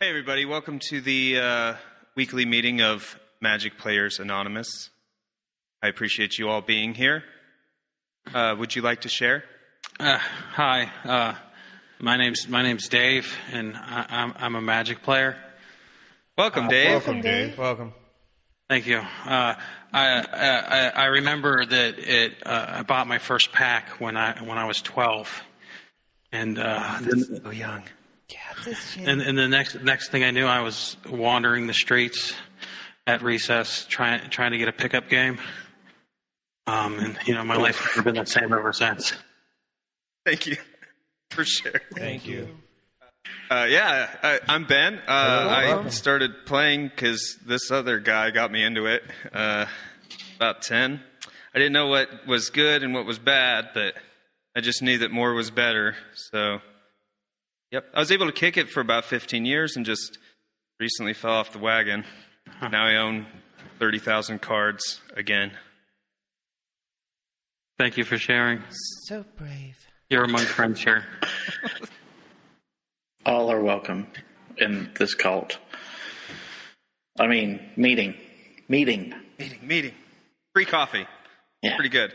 Hey, everybody. Welcome to the weekly meeting of Magic Players Anonymous. I appreciate you all being here. Would you like to share? Hi. My name's Dave, and I'm a Magic player. Welcome, Dave. Welcome, Dave. Welcome. Thank you. I remember that I bought my first pack when I was 12, and So young. and the next thing I knew, I was wandering the streets at recess trying to get a pickup game. And my life has never been the same ever since. Thank you for sharing. Thank you. I'm Ben. I welcome. started playing because this other guy got me into it about 10. I didn't know what was good and what was bad, but I just knew that more was better. So, yep. I was able to kick it for about 15 years and just recently fell off the wagon. Now I own 30,000 cards again. Thank you for sharing. So brave. You're among friends here. All are welcome in this cult. I mean, meeting. Meeting. Free coffee. Yeah. Pretty good.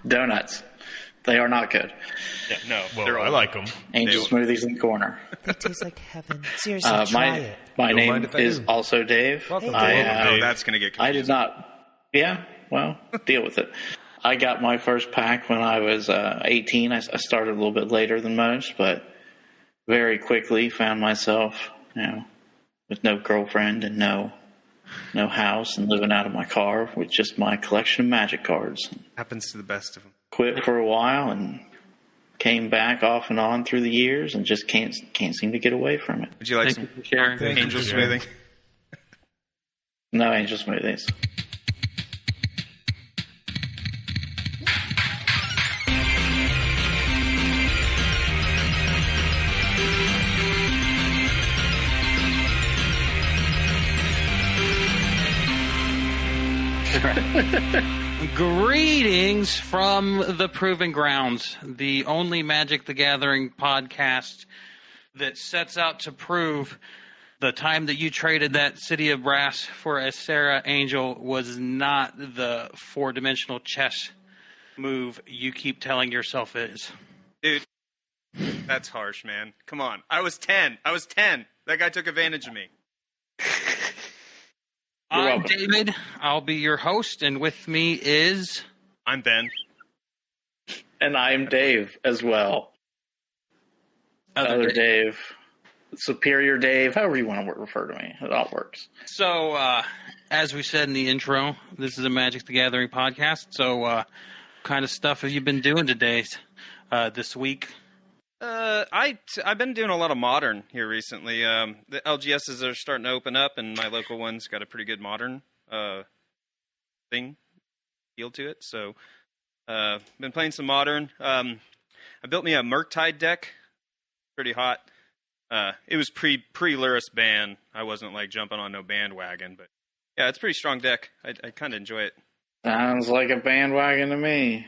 Donuts. They are not good. Yeah, no. Well, I like them. Angel smoothies in the corner. They taste like heaven. Seriously, try it. My Don't name mind if I is do. also Dave. Welcome, I, Dave. Oh, that's going to get confusing. I did not. Yeah, well, deal with it. I got my first pack when I was 18. I started a little bit later than most, but very quickly found myself, with no girlfriend and no house and living out of my car with just my collection of Magic cards. Happens to the best of them. Quit for a while and came back off and on through the years and just can't seem to get away from it. Would you like Thank some you for sharing. Thank you angel for sharing. smoothing? No Angel Smoothies. Greetings from the Proving Grounds, the only Magic the Gathering podcast that sets out to prove the time that you traded that City of Brass for a Sarah Angel was not the four-dimensional chess move you keep telling yourself it is. Dude, that's harsh, man. Come on. I was 10. That guy took advantage of me. You're I'm welcome. David. I'll be your host, and with me is... I'm Ben. And I'm Dave as well. Other Dave. Superior Dave. However you want to refer to me. It all works. So, as we said in the intro, this is a Magic the Gathering podcast. So, what kind of stuff have you been doing today, this week? I've been doing a lot of Modern here recently. The LGSs are starting to open up, and my local one's got a pretty good Modern feel to it. So, been playing some Modern. I built me a Murktide deck. Pretty hot. It was pre-Luris ban. I wasn't like jumping on no bandwagon, but yeah, it's a pretty strong deck. I kind of enjoy it. Sounds like a bandwagon to me.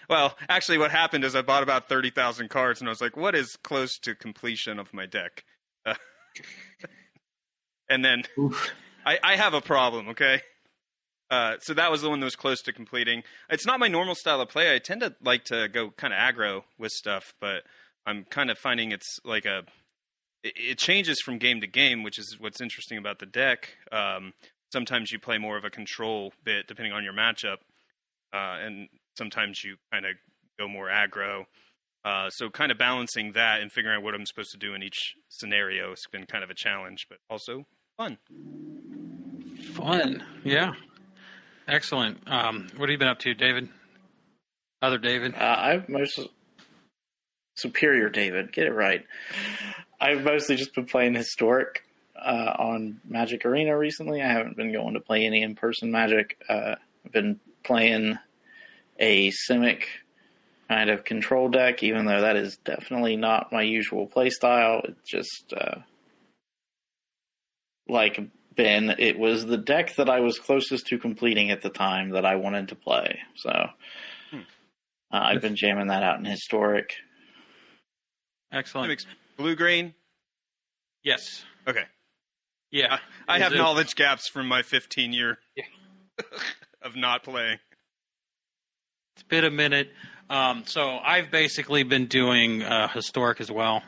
Well, actually, what happened is I bought about 30,000 cards, and I was like, what is close to completion of my deck? And then I have a problem, okay? So that was the one that was close to completing. It's not my normal style of play. I tend to like to go kind of aggro with stuff, but I'm kind of finding it's like it changes from game to game, which is what's interesting about the deck. Sometimes you play more of a control bit depending on your matchup, and sometimes you kind of go more aggro. So kind of balancing that and figuring out what I'm supposed to do in each scenario has been kind of a challenge, but also fun. Fun, yeah. Excellent. What have you been up to, David? Other David? I've Superior David, get it right. I've mostly just been playing Historic on Magic Arena recently. I haven't been going to play any in-person Magic. I've been playing a Simic kind of control deck, even though that is definitely not my usual play style. It's just, like Ben, it was the deck that I was closest to completing at the time that I wanted to play. So I've been jamming that out in Historic. Excellent. Blue-green, Yes. Okay. Yeah. I have knowledge gaps from my 15-year Yeah. of not playing. It's been a minute. So I've basically been doing Historic as well.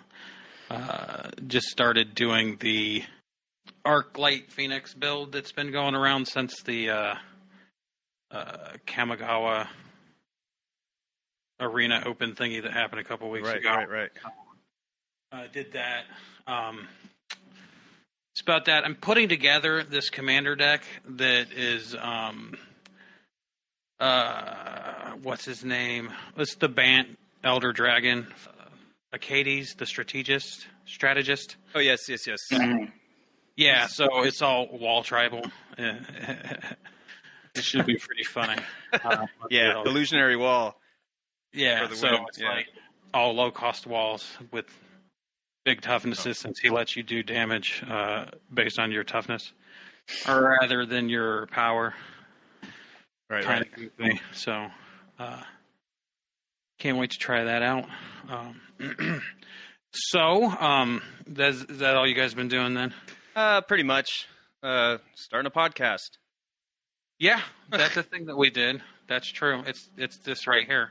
Just started doing the Arclight Phoenix build that's been going around since the Kamigawa Arena Open thingy that happened a couple weeks ago. Right. Did that. It's about that. I'm putting together this commander deck that is, what's his name? It's the Bant Elder Dragon, Acades, the strategist. Oh, yes. Yeah, so it's all wall tribal. It should be pretty funny. Yeah, illusionary wall. Yeah, so win. it's like all low-cost walls with big toughnesses since he lets you do damage based on your toughness, or rather than your power. Right. Thing. So, can't wait to try that out. Is that all you guys been doing then? Pretty much. Starting a podcast. Yeah, that's the thing that we did. That's true. It's this right here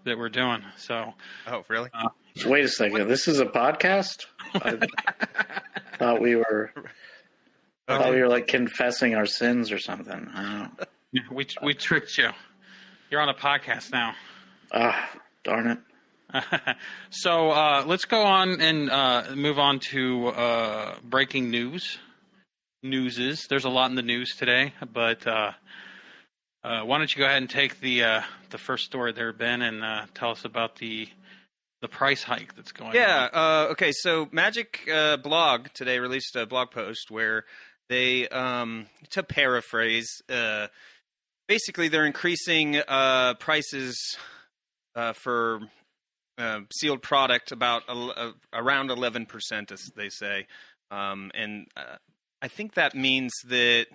that we're doing. So. Oh, really? Wait a second. This is a podcast? I thought we were. I thought we were like confessing our sins or something. I don't know. We tricked you. You're on a podcast now. Ah, darn it. So let's go on and move on to breaking news. There's a lot in the news today, but why don't you go ahead and take the first story there, Ben, and tell us about the price hike that's going on. Yeah. Okay. So Magic blog today released a blog post where they, to paraphrase, basically they're increasing prices for sealed product about around 11%, as they say, and I think that means that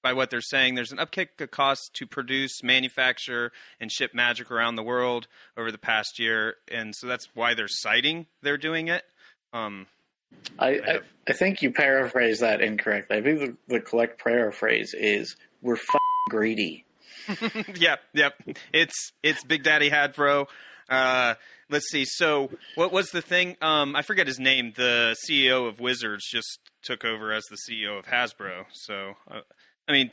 by what they're saying, there's an upkick of cost to produce, manufacture, and ship Magic around the world over the past year, and so that's why they're doing it. I think you paraphrased that incorrectly. I think the correct paraphrase is we're greedy. Yep. It's Big Daddy Hadbro. Let's see. So what was the thing? I forget his name. The CEO of Wizards just took over as the CEO of Hasbro. So, I mean,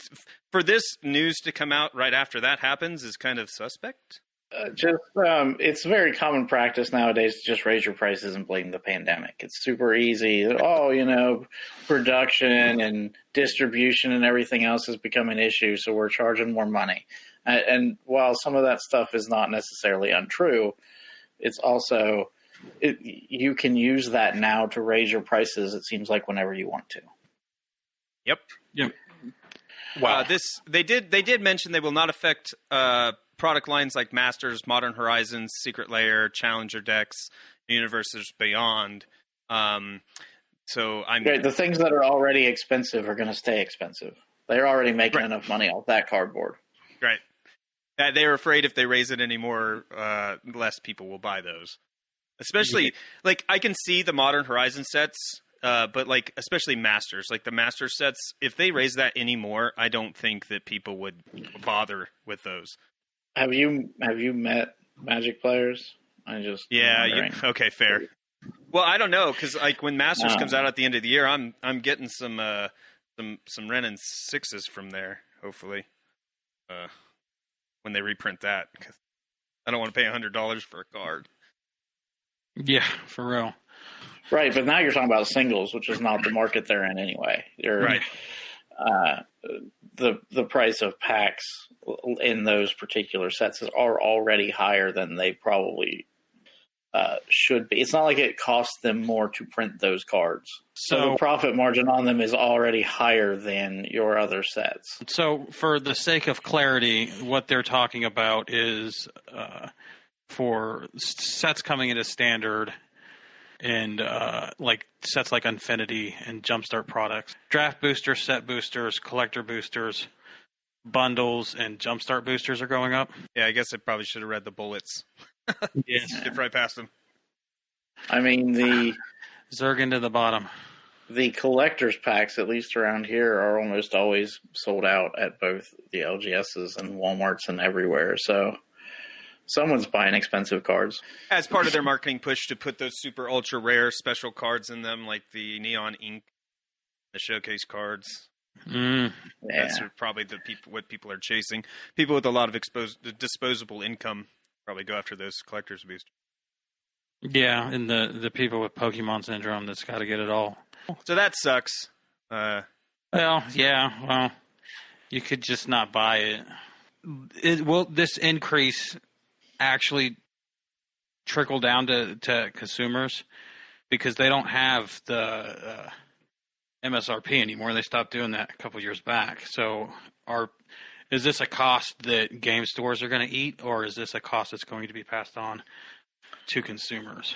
for this news to come out right after that happens is kind of suspect. It's very common practice nowadays to just raise your prices and blame the pandemic. It's super easy. Production and distribution and everything else has become an issue, so we're charging more money. And while some of that stuff is not necessarily untrue, it's also you can use that now to raise your prices. It seems like whenever you want to. Yep. Wow. They did mention they will not affect product lines like Masters, Modern Horizons, Secret Lair, Challenger decks, Universes Beyond. So I'm right. The things that are already expensive are going to stay expensive. They're already making enough money off that cardboard. Right. They're afraid if they raise it anymore, less people will buy those. Especially, like, I can see the Modern Horizon sets, but, like, especially Masters. Like, the Master sets, if they raise that anymore, I don't think that people would bother with those. Have you met Magic players? Okay, fair. Well, I don't know, because, like, when Masters comes out at the end of the year, I'm getting some Ren and 6s from there, hopefully. When they reprint that, because I don't want to pay $100 for a card. Yeah, for real. Right, but now you're talking about singles, which is not the market they're in anyway. Right. The price of packs in those particular sets are already higher than they probably should be. It's not like it costs them more to print those cards. So the profit margin on them is already higher than your other sets. So for the sake of clarity, what they're talking about is for sets coming into standard and like sets like Infinity and Jumpstart products, draft boosters, set boosters, collector boosters, bundles, and Jumpstart boosters are going up. Yeah, I guess I probably should have read the bullets. Yes. Get right past them. I mean, the Zerg into the bottom. the collector's packs, at least around here, are almost always sold out at both the LGSs and Walmarts and everywhere. So someone's buying expensive cards. As part of their marketing push to put those super ultra rare special cards in them, like the neon ink, the showcase cards. That's probably what people are chasing. People with a lot of disposable income probably go after those collector's boosters. Yeah, and the people with Pokemon syndrome that's got to get it all. So that sucks. Well, you could just not buy it. Will this increase actually trickle down to consumers? Because they don't have the MSRP anymore. They stopped doing that a couple years back. So is this a cost that game stores are going to eat, or is this a cost that's going to be passed on to consumers?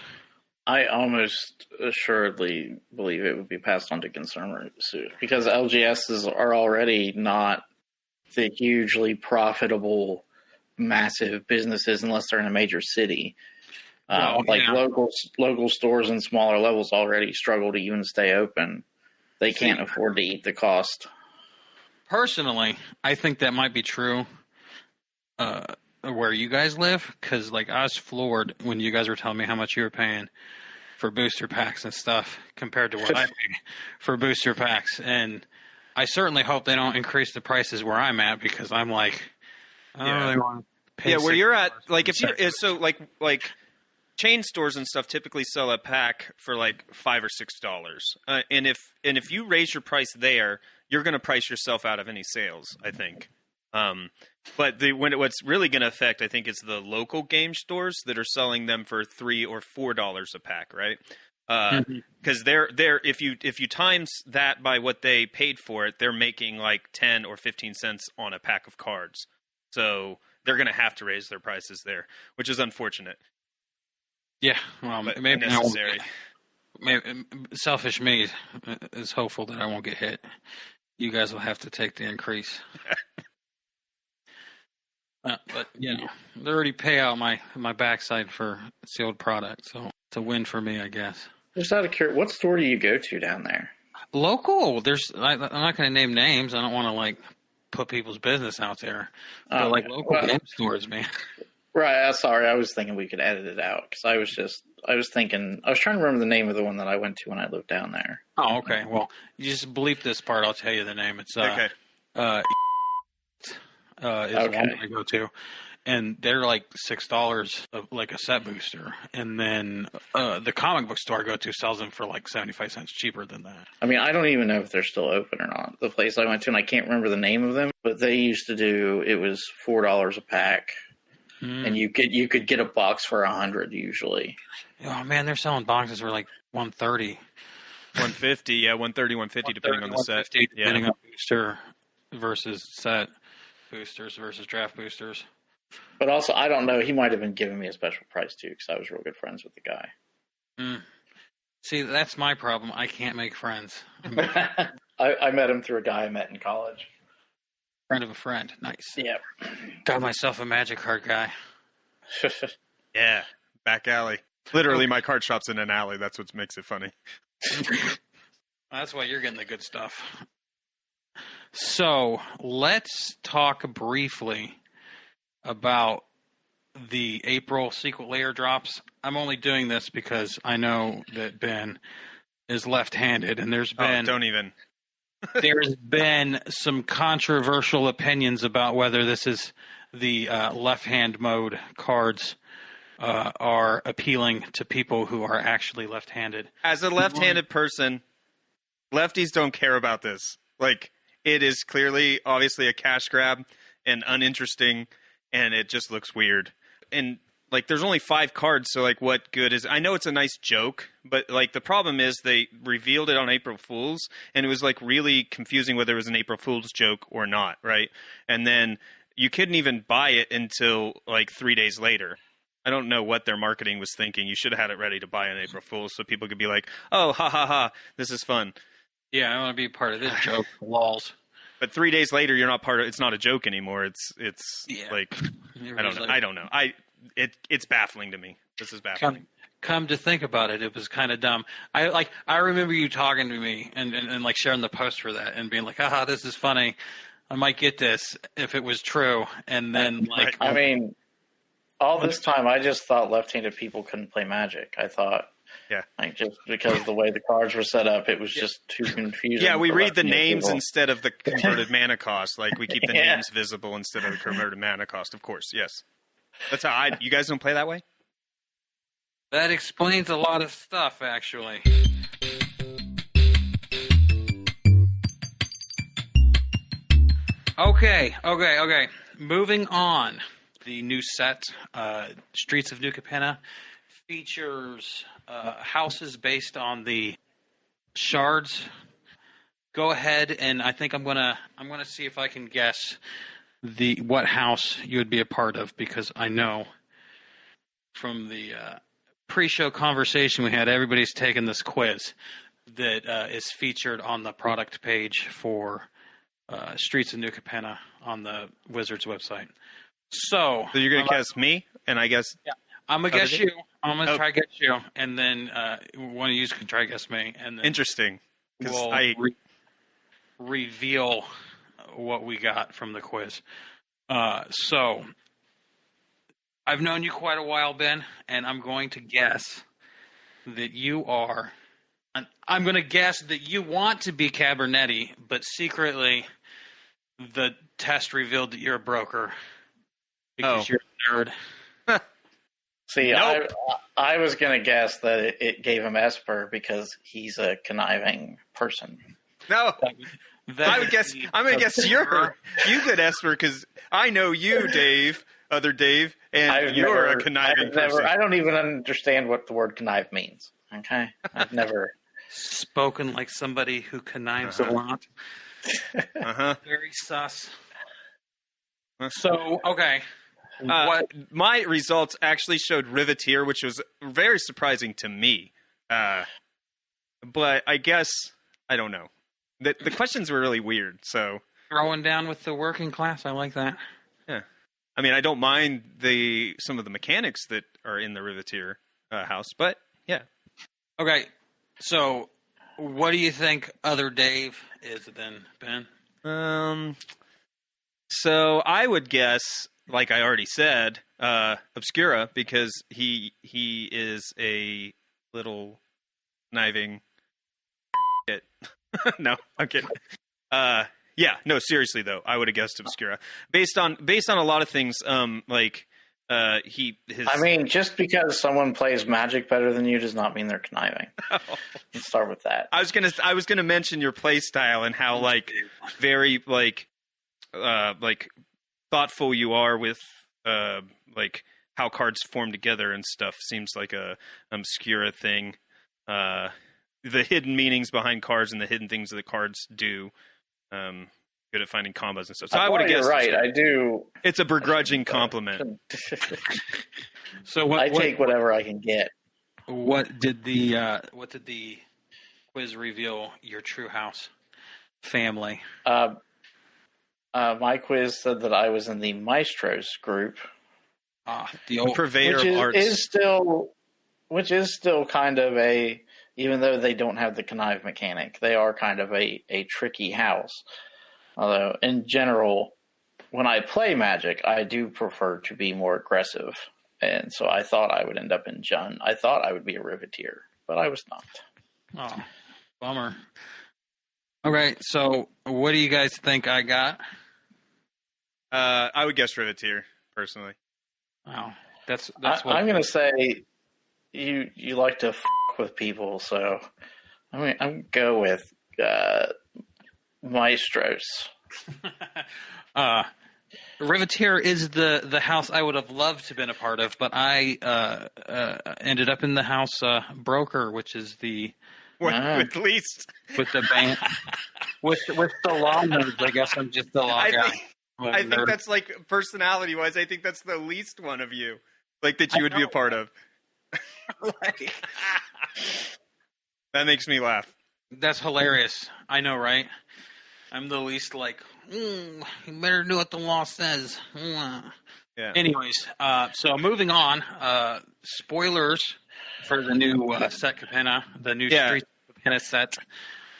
I almost assuredly believe it would be passed on to consumers because LGSs are already not the hugely profitable, massive businesses unless they're in a major city. Local stores and smaller levels already struggle to even stay open. They can't afford to eat the cost. Personally, I think that might be true where you guys live, because I was floored when you guys were telling me how much you were paying for booster packs and stuff compared to what I pay for booster packs. And I certainly hope they don't increase the prices where I'm at, because I'm like, I don't really want to pay. Yeah, where you're at, if you're like chain stores and stuff typically sell a pack for $5 or $6, and if you raise your price there, you're going to price yourself out of any sales, I think. But what's really going to affect, I think, is the local game stores that are selling them for $3 or $4 a pack, right? Because they're if you times that by what they paid for it, they're making 10 or 15 cents on a pack of cards. So they're going to have to raise their prices there, which is unfortunate. Yeah, well, maybe necessary. Selfish me is hopeful that I won't get hit. You guys will have to take the increase. But they already pay out my backside for sealed product, so it's a win for me, I guess. Just out of curiosity, what store do you go to down there? Local. I'm not going to name names. I don't want to put people's business out there. But local game stores, man. Right. Sorry, I was thinking we could edit it out because I was trying to remember the name of the one that I went to when I lived down there. Oh, okay. Well, you just bleep this part. I'll tell you the name. It's okay. Is the one I go to, and they're $6 a set booster, and then the comic book store I go to sells them for 75 cents cheaper than that. I mean, I don't even know if they're still open or not. The place I went to, and I can't remember the name of them, but they used to do it was $4 a pack. And you could get a box for $100 usually. Oh man, they're selling boxes for $130, $150, yeah, $130, $150 depending on the set. Depending on booster versus set boosters versus draft boosters. But also, I don't know. He might have been giving me a special price too because I was real good friends with the guy. See, that's my problem. I can't make friends. I met him through a guy I met in college. Friend of a friend. Nice. Yeah. Got myself a magic card guy. Yeah. Back alley. Literally, my card shop's in an alley. That's what makes it funny. That's why you're getting the good stuff. So, let's talk briefly about the April secret layer drops. I'm only doing this because I know that Ben is left-handed, and there's been... don't even... There's been some controversial opinions about whether this is the left-hand mode cards are appealing to people who are actually left-handed. As a left-handed person, lefties don't care about this. It is clearly, obviously, a cash grab and uninteresting, and it just looks weird. And there's only 5 cards, so what good is? I know it's a nice joke, but the problem is they revealed it on April Fools, and it was really confusing whether it was an April Fools joke or not, right? And then you couldn't even buy it until 3 days later. I don't know what their marketing was thinking. You should have had it ready to buy on April Fools so people could be like, "Oh, ha ha ha, this is fun." Yeah, I want to be part of this joke. Lols. But 3 days later, you're not part of. It's not a joke anymore. It's I don't know. I don't know. It's baffling to me. This is baffling. come to think about it, it was kind of dumb. I remember you talking to me and like sharing the post for that and being like, this is funny. I might get this if it was true. And then like, I mean, all this time I just thought left-handed people couldn't play Magic. I thought, like just because the way the cards were set up, it was just too confusing. Yeah, we read the names people. instead of the converted mana cost. Like we keep the names visible instead of the converted mana cost. Of course, yes. That's how you guys don't play that way? That explains a lot of stuff, actually. Okay. Moving on. The new set, Streets of New Capenna, features houses based on the shards. Go ahead, and I think I'm gonna see if I can guess what house you would be a part of, because I know from the pre-show conversation we had, everybody's taken this quiz that is featured on the product page for Streets of New Capenna on the Wizards website. So you're going to guess me, and I guess... Yeah, I'm going to guess you. I'm going to try to guess you, and then one of you can try to guess me. And then interesting. We'll reveal what we got from the quiz. So I've known you quite a while, Ben, and I'm going to guess that you are... I'm going to guess that you want to be Cabernetti, but secretly the test revealed that you're a broker because you're a nerd. See, nope. I was going to guess that it gave him Esper because he's a conniving person. No, I'm going to guess you get Esper because I know you, Dave, other Dave, and you're a conniving person. I don't even understand what the word connive means. Okay, I've never spoken like somebody who connives a lot. Very sus. So, okay. My results actually showed Riveteer, which was very surprising to me. But I guess, I don't know. The questions were really weird, so... Throwing down with the working class, I like that. Yeah. I mean, I don't mind some of the mechanics that are in the Riveteer house, but yeah. Okay, so what do you think other Dave is then, Ben? So I would guess, like I already said, Obscura, because he is a little conniving shit. No, I'm kidding. Yeah, no, seriously though, I would have guessed Obscura based on a lot of things. I mean, just because someone plays Magic better than you does not mean they're conniving. Let's start with that. I was gonna mention your play style and how very thoughtful you are with how cards form together and stuff. Seems like a Obscura thing. The hidden meanings behind cards and the hidden things that the cards do. Good at finding combos and stuff. So I would have guessed. You're right. I do. It's a begrudging compliment. So I take whatever I can get. What did the quiz reveal your true house family? My quiz said that I was in the Maestros group. The old purveyor of arts. Which is still kind of even though they don't have the connive mechanic, they are kind of a tricky house. Although, in general, when I play Magic, I do prefer to be more aggressive. And so I thought I would end up in Jund. I thought I would be a Riveteer, but I was not. Oh, bummer. Okay, so what do you guys think I got? I would guess Riveteer, personally. Wow. That's what I'm going to say you like to f*** with people, so I'm going to go with Maestros. Riveteer is the house I would have loved to have been a part of, but I ended up in the house Broker, which is the with least with the band with the law nerds. I guess I'm just the law guy. I think that's personality wise. I think that's the least one of you, that you would be a part of. That makes me laugh. That's hilarious. I know, right? I'm the least you better do what the law says. Yeah. Anyways, so moving on. Spoilers for the new set Capenna, the new Street Capenna set.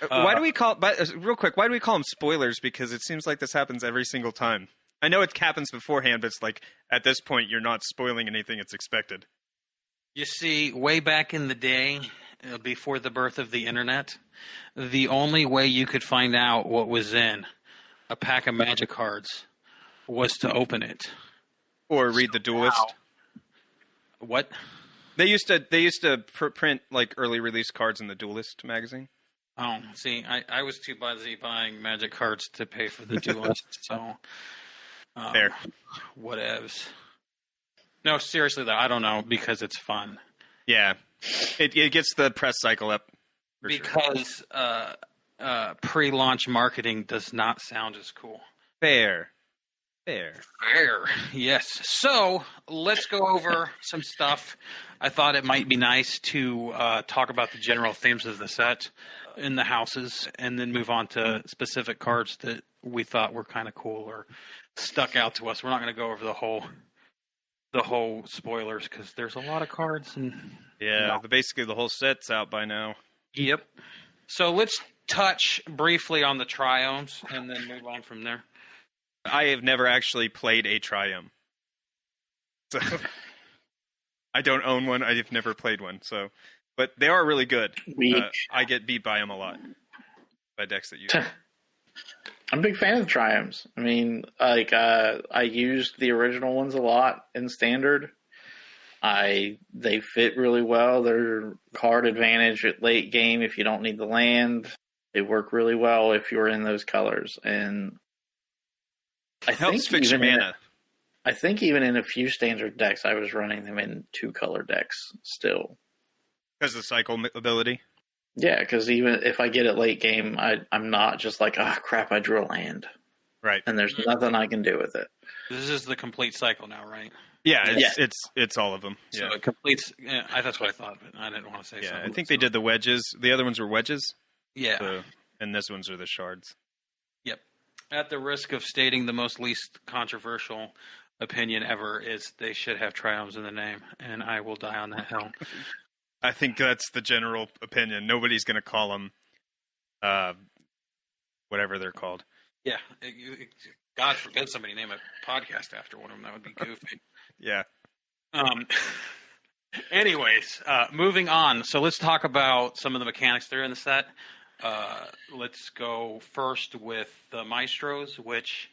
Why do we call? But real quick, why do we call them spoilers? Because it seems like this happens every single time. I know it happens beforehand, but it's like at this point you're not spoiling anything; it's expected. You see, way back in the day, before the birth of the internet, the only way you could find out what was in a pack of Magic cards was to open it or read the Duelist. Wow. What? They used to print like early release cards in the Duelist magazine. Oh, see, I was too busy buying Magic cards to pay for the Duelist, so fair. Whatevs. No, seriously though, I don't know because it's fun. Yeah, it gets the press cycle up. Because pre-launch marketing does not sound as cool. Fair. Yes. So let's go over some stuff. I thought it might be nice to talk about the general themes of the set in the houses, and then move on to specific cards that we thought were kind of cool or stuck out to us. We're not going to go over the whole spoilers because there's a lot of cards and basically the whole set's out by now. Yep. So let's touch briefly on the triomes and then move on from there. I have never actually played a triome. So I don't own one. I've never played one. So, but they are really good. I get beat by them a lot by decks that use them. I'm a big fan of the triomes. I mean, I used the original ones a lot in Standard. They fit really well. They're card advantage at late game if you don't need the land. They work really well if you're in those colors. And helps fix your mana. I think even in a few Standard decks, I was running them in 2-color decks still. Because of the cycle ability? Yeah, because even if I get it late game, I'm not just like, oh crap, I drew a land. Right. And there's nothing I can do with it. This is the complete cycle now, right? Yeah, it's all of them. So it completes. Yeah, that's what I thought, but I didn't want to say something. Yeah, I think they did the wedges. The other ones were wedges. Yeah. So, and this ones are the shards. Yep. At the risk of stating the most least controversial opinion ever is they should have triomes in the name, and I will die on that hill. I think that's the general opinion. Nobody's going to call them whatever they're called. Yeah. God forbid somebody name a podcast after one of them. That would be goofy. Yeah. Anyways, moving on. So let's talk about some of the mechanics that are in the set. Let's go first with the Maestros, which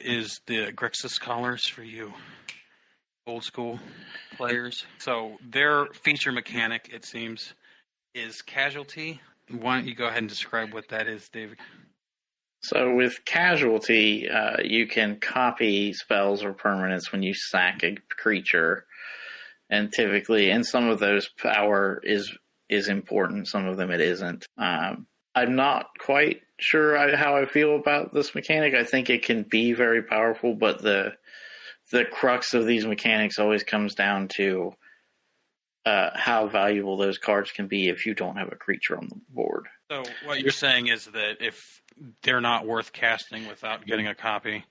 is the Grixis collars for you old school players. So their feature mechanic, it seems, is Casualty. Why don't you go ahead and describe what that is, David? So with Casualty, you can copy spells or permanents when you sack a creature. And typically, and some of those power is important, some of them it isn't. I'm not quite sure how I feel about this mechanic. I think it can be very powerful, but the crux of these mechanics always comes down to how valuable those cards can be if you don't have a creature on the board. So what you're saying is that if they're not worth casting without getting a copy,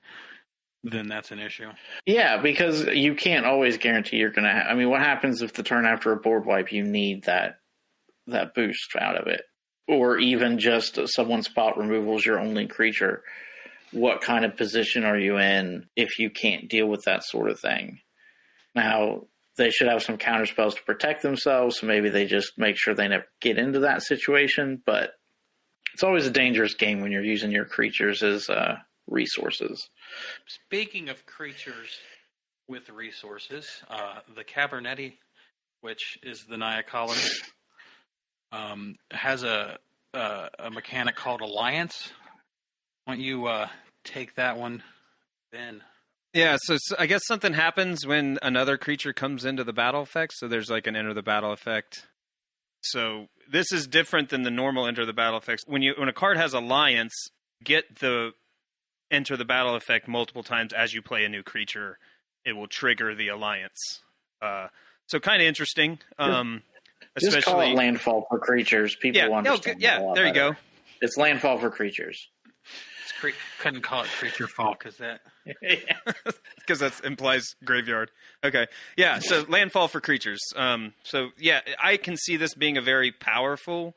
then that's an issue. Yeah, because you can't always guarantee you're going to I mean, what happens if the turn after a board wipe you need that boost out of it? Or even just someone spot removals your only creature. What kind of position are you in if you can't deal with that sort of thing? Now, they should have some counter spells to protect themselves, so maybe they just make sure they never get into that situation, but it's always a dangerous game when you're using your creatures as resources. Speaking of creatures with resources, the Cabernetti, which is the Naya collar, has a mechanic called Alliance. Why don't you take that one, Ben? Yeah, so I guess something happens when another creature comes into the battle effect. So there's like an enter the battle effect. So this is different than the normal enter the battle effects. When a card has Alliance, get the enter the battle effect multiple times as you play a new creature. It will trigger the Alliance. So kind of interesting. Just call it landfall for creatures. People understand. Yeah, there you go. It's landfall for creatures. Couldn't call it creature fall because that. Because that implies graveyard. Okay, yeah. So landfall for creatures. So yeah, I can see this being a very powerful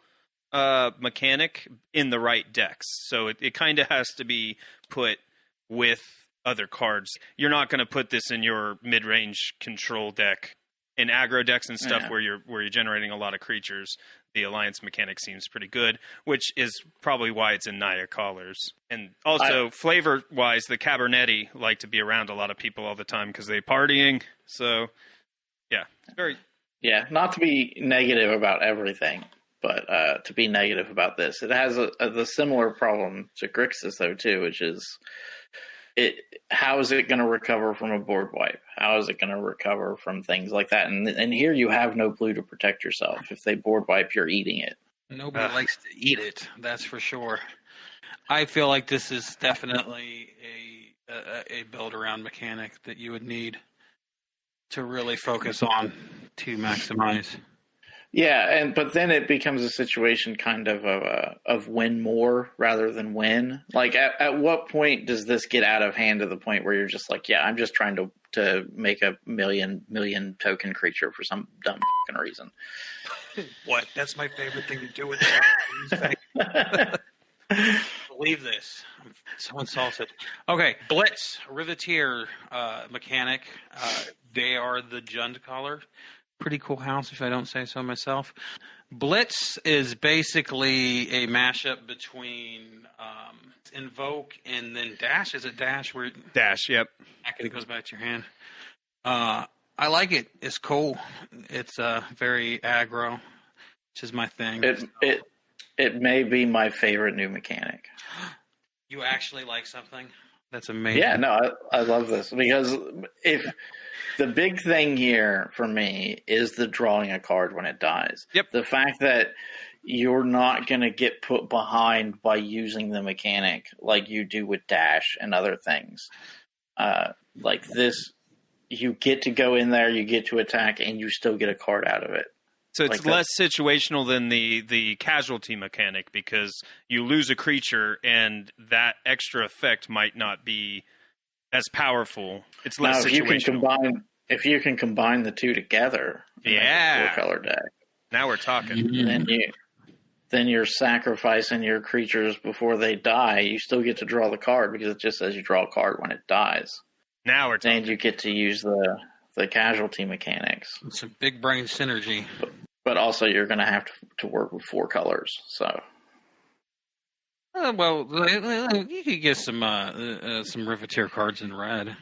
mechanic in the right decks. So it kind of has to be put with other cards. You're not going to put this in your mid-range control deck. In aggro decks and stuff where you're generating a lot of creatures, the alliance mechanic seems pretty good, which is probably why it's in Naya Callers. And also, flavor-wise, the Cabernetti like to be around a lot of people all the time because they're partying. So, yeah, it's very... Yeah, not to be negative about everything, but to be negative about this. It has the similar problem to Grixis, though, too, which is... how is it going to recover from a board wipe? How is it going to recover from things like that? And here you have no blue to protect yourself. If they board wipe, you're eating it. Nobody likes to eat it, that's for sure. I feel like this is definitely a build-around mechanic that you would need to really focus on to maximize. Yeah, but then it becomes a situation kind of win more rather than win. Like, at what point does this get out of hand to the point where you're just like, yeah, I'm just trying to make a million token creature for some dumb fucking reason. What? That's my favorite thing to do with Believe this. I'm so insulted. Okay, Blitz, Riveteer mechanic. They are the Jund color. Pretty cool house, if I don't say so myself. Blitz is basically a mashup between Invoke and then Dash. Is it Dash? Dash, yep. It goes back to your hand. I like it. It's cool. It's very aggro, which is my thing. It may be my favorite new mechanic. You actually like something? That's amazing. Yeah, no, I love this because if the big thing here for me is the drawing a card when it dies. Yep. The fact that you're not going to get put behind by using the mechanic like you do with Dash and other things. Like this, you get to go in there, you get to attack, and you still get a card out of it. So it's less situational than the casualty mechanic because you lose a creature and that extra effect might not be as powerful. It's less situational. If you can combine the two together, yeah, four-color deck. Now we're talking. Then you're sacrificing your creatures before they die. You still get to draw the card because it just says you draw a card when it dies. Now we're talking. And you get to use the casualty mechanics. It's a big brain synergy. But also you're going to have to work with 4 colors. So. Well, you could get some Riveteer cards in red,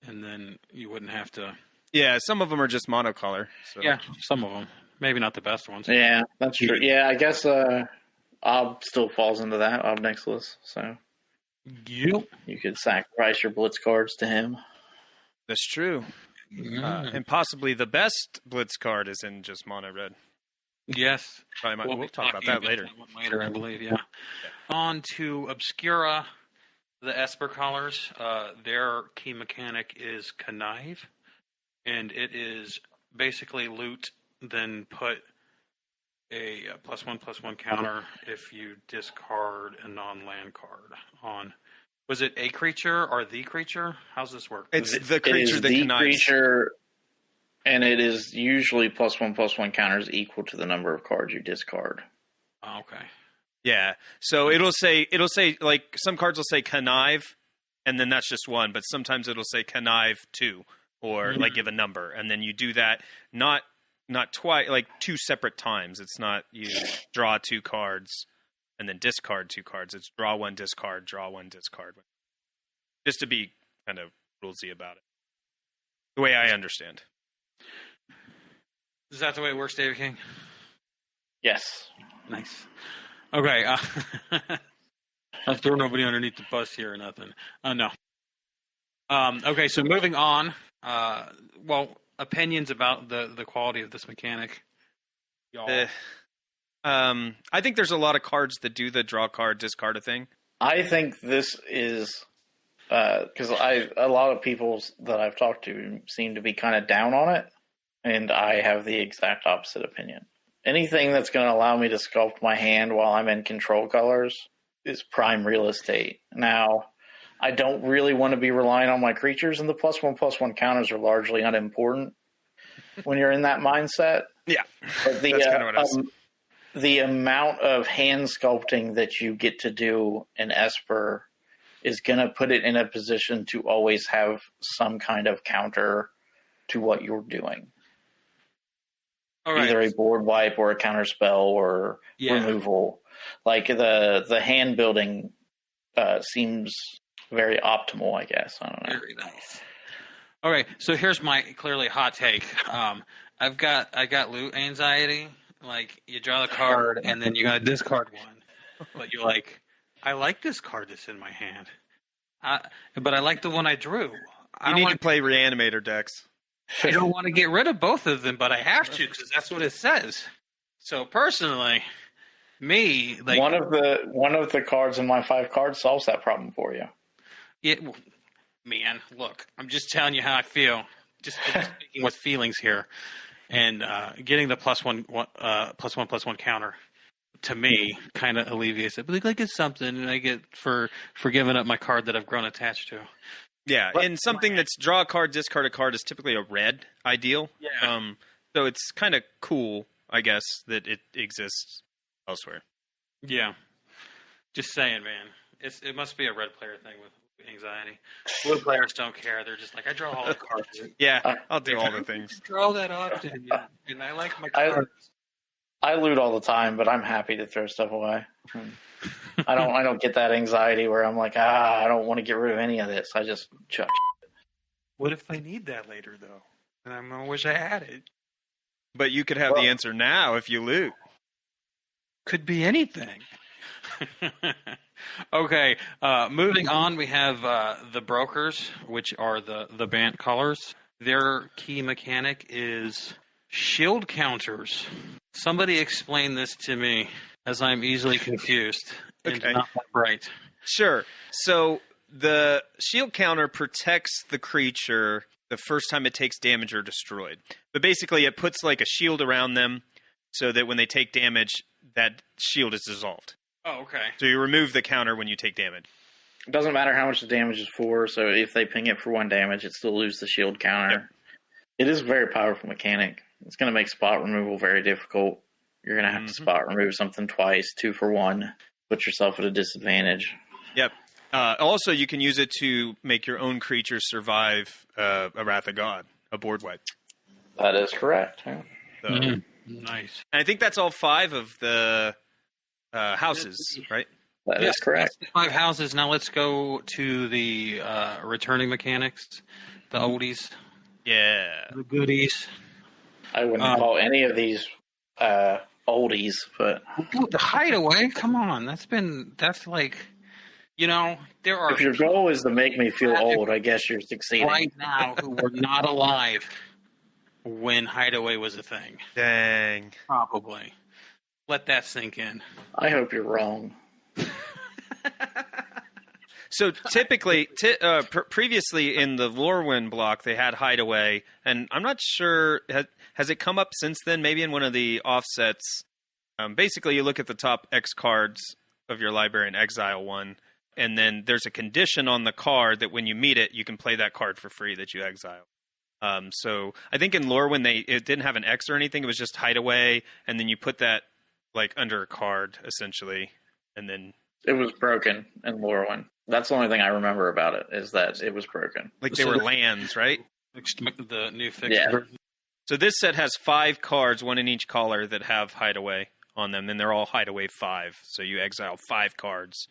and then you wouldn't have to. Yeah, some of them are just monocolor. So. Yeah, some of them. Maybe not the best ones. Yeah, that's true. Yeah, I guess Ob still falls into that, Ob Nixilis. So. Yep. You could sacrifice your Blitz cards to him. That's true. And possibly the best Blitz card is in just mono red. Yes. We'll talk about that later. Later, I believe, yeah. On to Obscura, the Esper colors. Their key mechanic is Connive, and it is basically loot, then put a +1/+1 counter if you discard a non-land card on. Was it a creature or the creature? How's this work? It's the creature that connives. Creature, and it is usually +1/+1 counters equal to the number of cards you discard. Oh, okay. Yeah. So it'll say like some cards will say connive, and then that's just one. But sometimes it'll say connive 2, or like give a number, and then you do that not twice, like 2 separate times. It's not you draw 2 cards and then discard 2 cards. It's draw 1, discard, draw 1, discard. Just to be kind of rulesy about it. The way I understand. Is that the way it works, David King? Yes. Nice. Okay. I'll throw nobody underneath the bus here or nothing. No. Okay, so moving on. Opinions about the quality of this mechanic. Y'all. I think there's a lot of cards that do the draw card, discard a thing. I think this is because a lot of people that I've talked to seem to be kind of down on it, and I have the exact opposite opinion. Anything that's going to allow me to sculpt my hand while I'm in control colors is prime real estate. Now, I don't really want to be relying on my creatures, and the +1/+1 counters are largely unimportant when you're in that mindset. Yeah, but that's kind of what I was. The amount of hand sculpting that you get to do in Esper is going to put it in a position to always have some kind of counter to what you're doing. All right. Either a board wipe or a counter spell or removal. Like the hand building seems very optimal, I guess. I don't know. Very nice. All right, so here's my clearly hot take. I got loot anxiety. Like, you draw the card, and then you got to discard one. But you're like, I like this card that's in my hand. But I like the one I drew. You need to play Reanimator decks. I don't want to get rid of both of them, but I have to because that's what it says. So personally, me, like... One of the cards in my 5 cards solves that problem for you. Yeah, well, man, look, I'm just telling you how I feel. Just speaking with feelings here. And getting the +1/+1 counter to me kind of alleviates it. But like it's something I get for giving up my card that I've grown attached to. Yeah, and something that's draw a card, discard a card is typically a red ideal. Yeah. So it's kind of cool, I guess, that it exists elsewhere. Yeah. Just saying, man. It must be a red player thing with anxiety. Blue players don't care. They're just like, I draw all the cards. Yeah, I'll do all the things. Draw that often, and I like my cards. I loot all the time, but I'm happy to throw stuff away. I don't get that anxiety where I'm like, I don't want to get rid of any of this. I just chuck. What if I need that later, though? And I'm gonna wish I had it. But you could have the answer now if you loot. Could be anything. Okay, moving on, we have the brokers, which are the Bant colors. Their key mechanic is shield counters. Somebody explain this to me, as I'm easily confused. Okay. Not that bright. Sure. So the shield counter protects the creature the first time it takes damage or destroyed. But basically it puts like a shield around them so that when they take damage, that shield is dissolved. Oh, okay. So you remove the counter when you take damage. It doesn't matter how much the damage is for, so if they ping it for 1 damage, it still loses the shield counter. Yep. It is a very powerful mechanic. It's going to make spot removal very difficult. You're going to have to spot remove something twice, 2 for 1. Put yourself at a disadvantage. Yep. Also, you can use it to make your own creatures survive a Wrath of God, a board wipe. That is correct. Yeah. So, nice. And I think that's all 5 of the houses, right? That is correct. 5 houses. Now let's go to the returning mechanics, the oldies. Yeah. The goodies. I wouldn't call any of these oldies, but... The hideaway? Come on. That's like... You know, there are... If your goal is to make me feel old, I guess you're succeeding. Right now who were not alive when hideaway was a thing. Dang. Probably. Let that sink in. I hope you're wrong. So typically, previously in the Lorwyn block, they had hideaway, and I'm not sure, has it come up since then? Maybe in one of the offsets. Basically, you look at the top X cards of your library and exile one, and then there's a condition on the card that when you meet it, you can play that card for free that you exile. So I think in Lorwyn, it didn't have an X or anything. It was just hideaway, and then you put that like under a card, essentially, and then... It was broken in Lorwyn. That's the only thing I remember about it, is that it was broken. Like they were lands, right? The new fixture. Yeah. So this set has 5 cards, 1 in each color, that have hideaway on them, and they're all hideaway 5. So you exile 5 cards.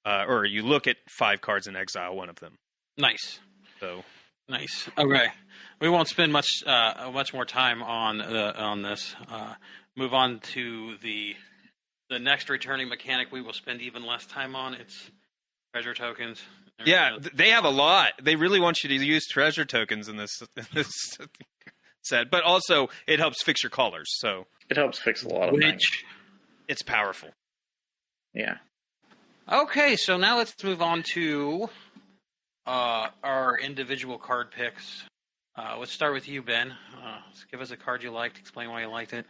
Or you look at 5 cards and exile one of them. Nice. So nice. Okay, we won't spend much more time on this. Move on to the next returning mechanic. We will spend even less time on. It's treasure tokens. Yeah, they have a lot. They really want you to use treasure tokens in this set, but also it helps fix your colors. So it helps fix a lot of things. It's powerful. Yeah. Okay, so now let's move on to our individual card picks. Let's start with you, Ben. Give us a card you liked. Explain why you liked it.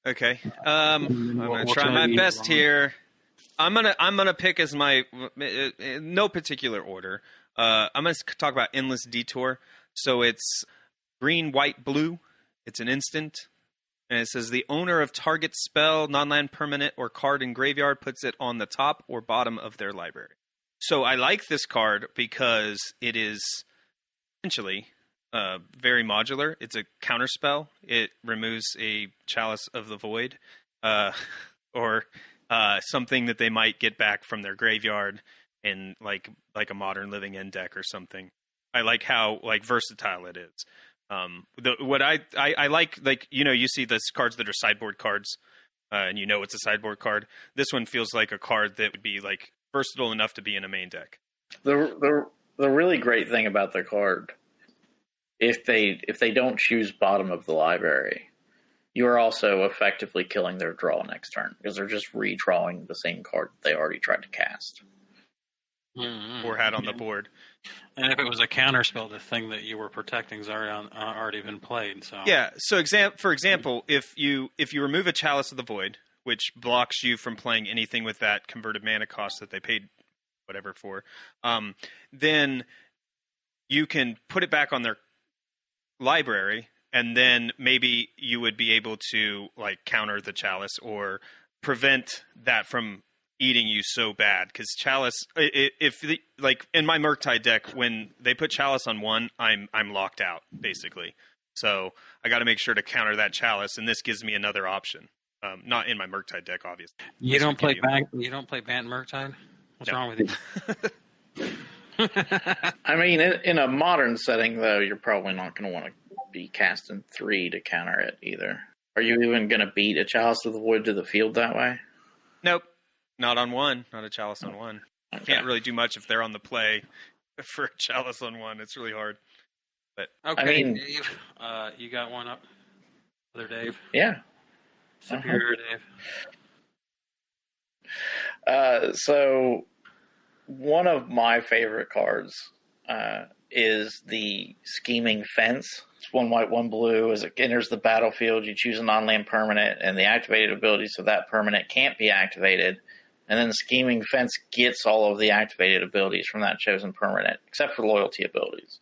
Okay. I'm going to try my best here. I'm gonna pick as my no particular order. I'm gonna talk about Endless Detour. So it's green, white, blue. It's an instant, and it says the owner of target spell, non-land permanent, or card in graveyard puts it on the top or bottom of their library. So I like this card because it is essentially very modular. It's a counter spell. It removes a Chalice of the Void, or something that they might get back from their graveyard in like a Modern Living End deck or something. I like how versatile it is. What I like, you see those cards that are sideboard cards, and it's a sideboard card. This one feels like a card that would be like versatile enough to be in a main deck. The really great thing about the card, if they don't choose bottom of the library, you are also effectively killing their draw next turn because they're just redrawing the same card that they already tried to cast. Mm-hmm. Or had on the board. And if it was a counterspell, the thing that you were protecting has already been played. So yeah. So for example, if you remove a Chalice of the Void, which blocks you from playing anything with that converted mana cost that they paid whatever for, then you can put it back on their library. And then maybe you would be able to counter the Chalice or prevent that from eating you so bad. Because Chalice, in my Murktide deck, when they put Chalice on one, I'm locked out basically. So I got to make sure to counter that Chalice, and this gives me another option. Not in my Murktide deck, obviously. You don't play Bant Murktide? What's wrong with you? I mean, in a modern setting, though, you're probably not going to want to be casting 3 to counter it either. Are you even going to beat a Chalice of the Void to the field that way? Nope. Not on one. Not a Chalice on one. Okay. Can't really do much if they're on the play for a Chalice on one. It's really hard. But okay, I mean, Dave, you got one up? Other Dave? Yeah. Superior Dave. So one of my favorite cards is the Scheming Fence. It's 1 white, 1 blue. As it enters the battlefield, you choose a non-land permanent, and the activated abilities of that permanent can't be activated. And then the Scheming Fence gets all of the activated abilities from that chosen permanent, except for loyalty abilities.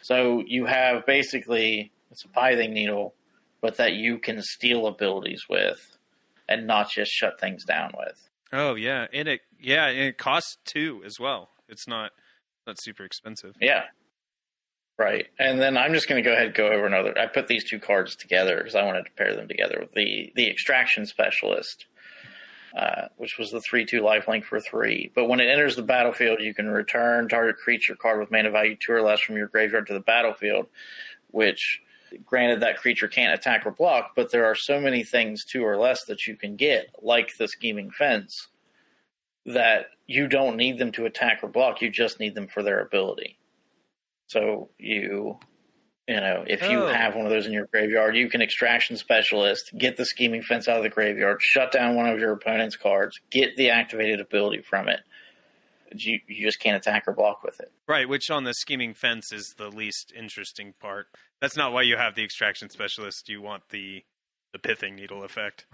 So you have basically, it's a pithing needle, but that you can steal abilities with and not just shut things down with. Oh, yeah. And it costs 2 as well. It's not super expensive. Yeah. Right. And then I'm just going to go ahead and go over another. I put these 2 cards together because I wanted to pair them together with the Extraction Specialist, which was the 3/2 lifelink for 3. But when it enters the battlefield, you can return target creature card with mana value 2 or less from your graveyard to the battlefield, which, granted, that creature can't attack or block, but there are so many things 2 or less that you can get, like the Scheming Fence, that you don't need them to attack or block. You just need them for their ability. So if you have one of those in your graveyard, you can Extraction Specialist, get the Scheming Fence out of the graveyard, shut down one of your opponent's cards, get the activated ability from it. You just can't attack or block with it. Right, which on the Scheming Fence is the least interesting part. That's not why you have the Extraction Specialist. You want the Pithing Needle effect.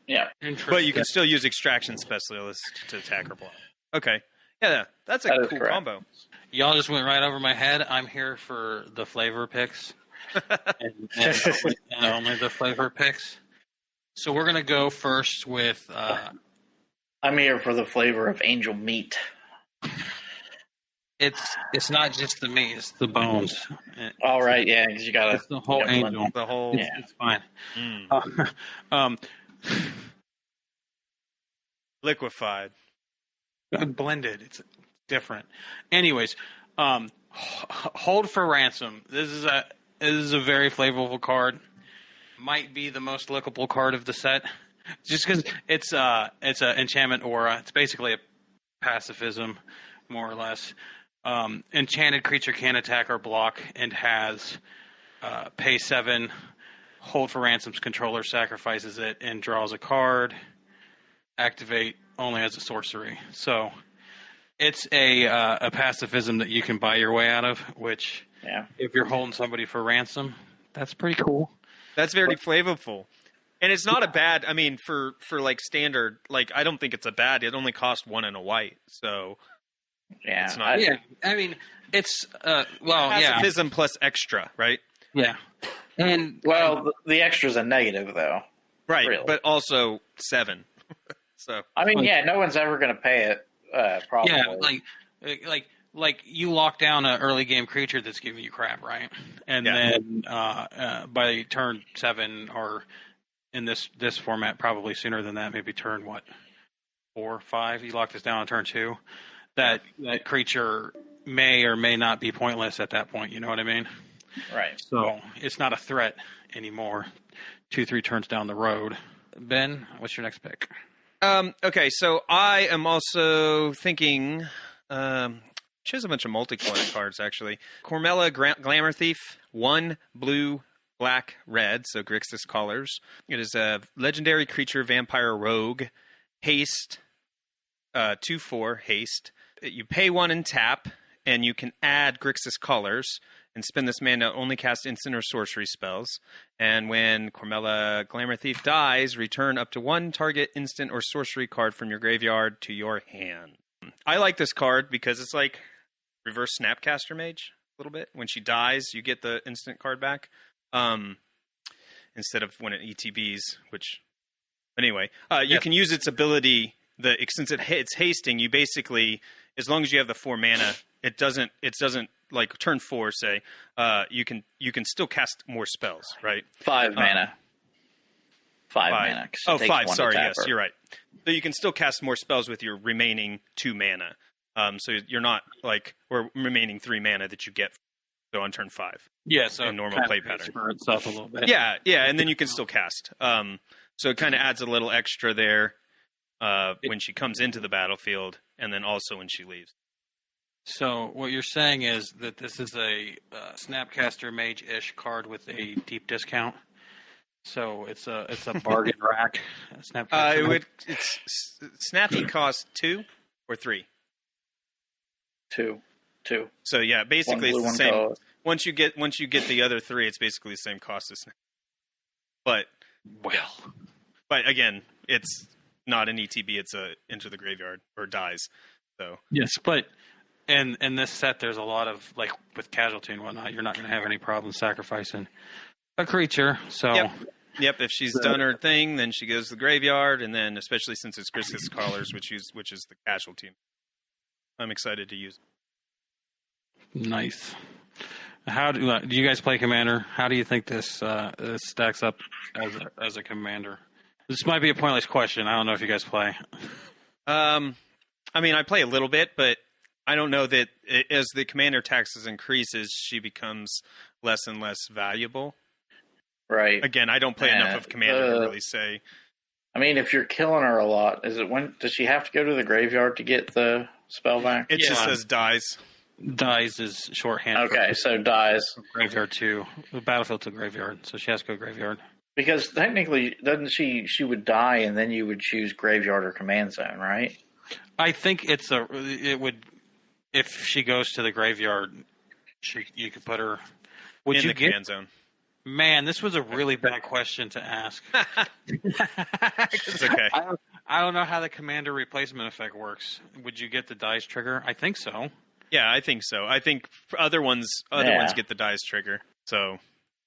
Yeah. But you can still use Extraction Specialist to attack or block. Okay. Yeah, that's a cool combo. Y'all just went right over my head. I'm here for the flavor picks. and only the flavor picks. So we're going to go first with... I'm here for the flavor of angel meat. It's not just the meat; it's the bones. All right, yeah, because you got the whole angel. The whole, it's fine. Liquefied, blended. It's different. Anyways, hold for ransom. This is a very flavorful card. Might be the most lookable card of the set. Just because it's a enchantment aura. It's basically a pacifism, more or less. Enchanted creature can attack or block and has pay 7. Hold for ransom's controller sacrifices it and draws a card. Activate only as a sorcery. So it's a pacifism that you can buy your way out of. Which, if you're holding somebody for ransom, that's pretty cool. That's very flavorful. And it's not a bad. I mean, for like standard, like I don't think it's a bad. It only cost 1 and a white, so Yeah, it's not. I mean, it's pacifism plus extra, right? Yeah, and the extra's a negative though, right? Really. But also 7. So I mean, no one's ever going to pay it. Probably. Yeah, like you lock down an early game creature that's giving you crap, right? And then by turn 7 or in this format, probably sooner than that, maybe turn 4 or 5. You lock this down on turn 2. That creature may or may not be pointless at that point. You know what I mean? Right. So it's not a threat anymore. 2-3 turns down the road. Ben, what's your next pick? Okay, so I am also thinking. Chose a bunch of multicolor cards actually. Cormella Glamour Thief, 1 blue. Black, red, so Grixis colors. It is a legendary creature, vampire rogue, haste, 2/4 haste. You pay 1 and tap, and you can add Grixis colors and spend this mana to only cast instant or sorcery spells. And when Cormella Glamour Thief dies, return up to 1 target instant or sorcery card from your graveyard to your hand. I like this card because it's like reverse Snapcaster Mage a little bit. When she dies, you get the instant card back. Instead of when it ETBs, which anyway, you can use its ability. Since it's hasting, you basically, as long as you have the 4 mana, it doesn't like turn 4. Say, you can still cast more spells, right? 5 mana. 5 mana. Oh, 5. Sorry, yes, you're right. So you can still cast more spells with your remaining 2 mana. So you're not or remaining 3 mana that you get. So on turn 5. Yeah, so in normal play pattern. For itself a little bit. Yeah, and then you can still cast. So it kind of adds a little extra there when she comes into the battlefield, and then also when she leaves. So what you're saying is that this is a Snapcaster Mage-ish card with a deep discount. So it's a bargain rack. Snapcaster Snappy costs 2 or 3. 2. So yeah, basically it's the same. Color. Once you get the other 3, it's basically the same cost as Snap. But again, it's not an ETB. It's a Enter the Graveyard or dies. So yes, but in this set, there's a lot of with casualty and whatnot. You're not going to have any problem sacrificing a creature. So yep. If she's done her thing, then she goes to the graveyard, and then especially since it's Grixis Collars, which is the casualty. I'm excited to use it. Nice. How do you guys play Commander? How do you think this stacks up as a Commander? This might be a pointless question. I don't know if you guys play. I mean, I play a little bit, but I don't know that as the Commander taxes increases, she becomes less and less valuable. Right. Again, I don't play enough of Commander to really say. I mean, if you're killing her a lot, does she have to go to the graveyard to get the spell back? It just says dies. Dies is shorthand. Okay, so dies. Graveyard to the battlefield to graveyard, so she has to go graveyard. Because technically, doesn't she would die and then you would choose graveyard or command zone, right? I think it would if she goes to the graveyard, you could put her. In the command zone. Man, this was a really bad question to ask. It's okay. I don't know how the commander replacement effect works. Would you get the dice trigger? I think so. Yeah, I think so. I think other ones get the dice trigger. So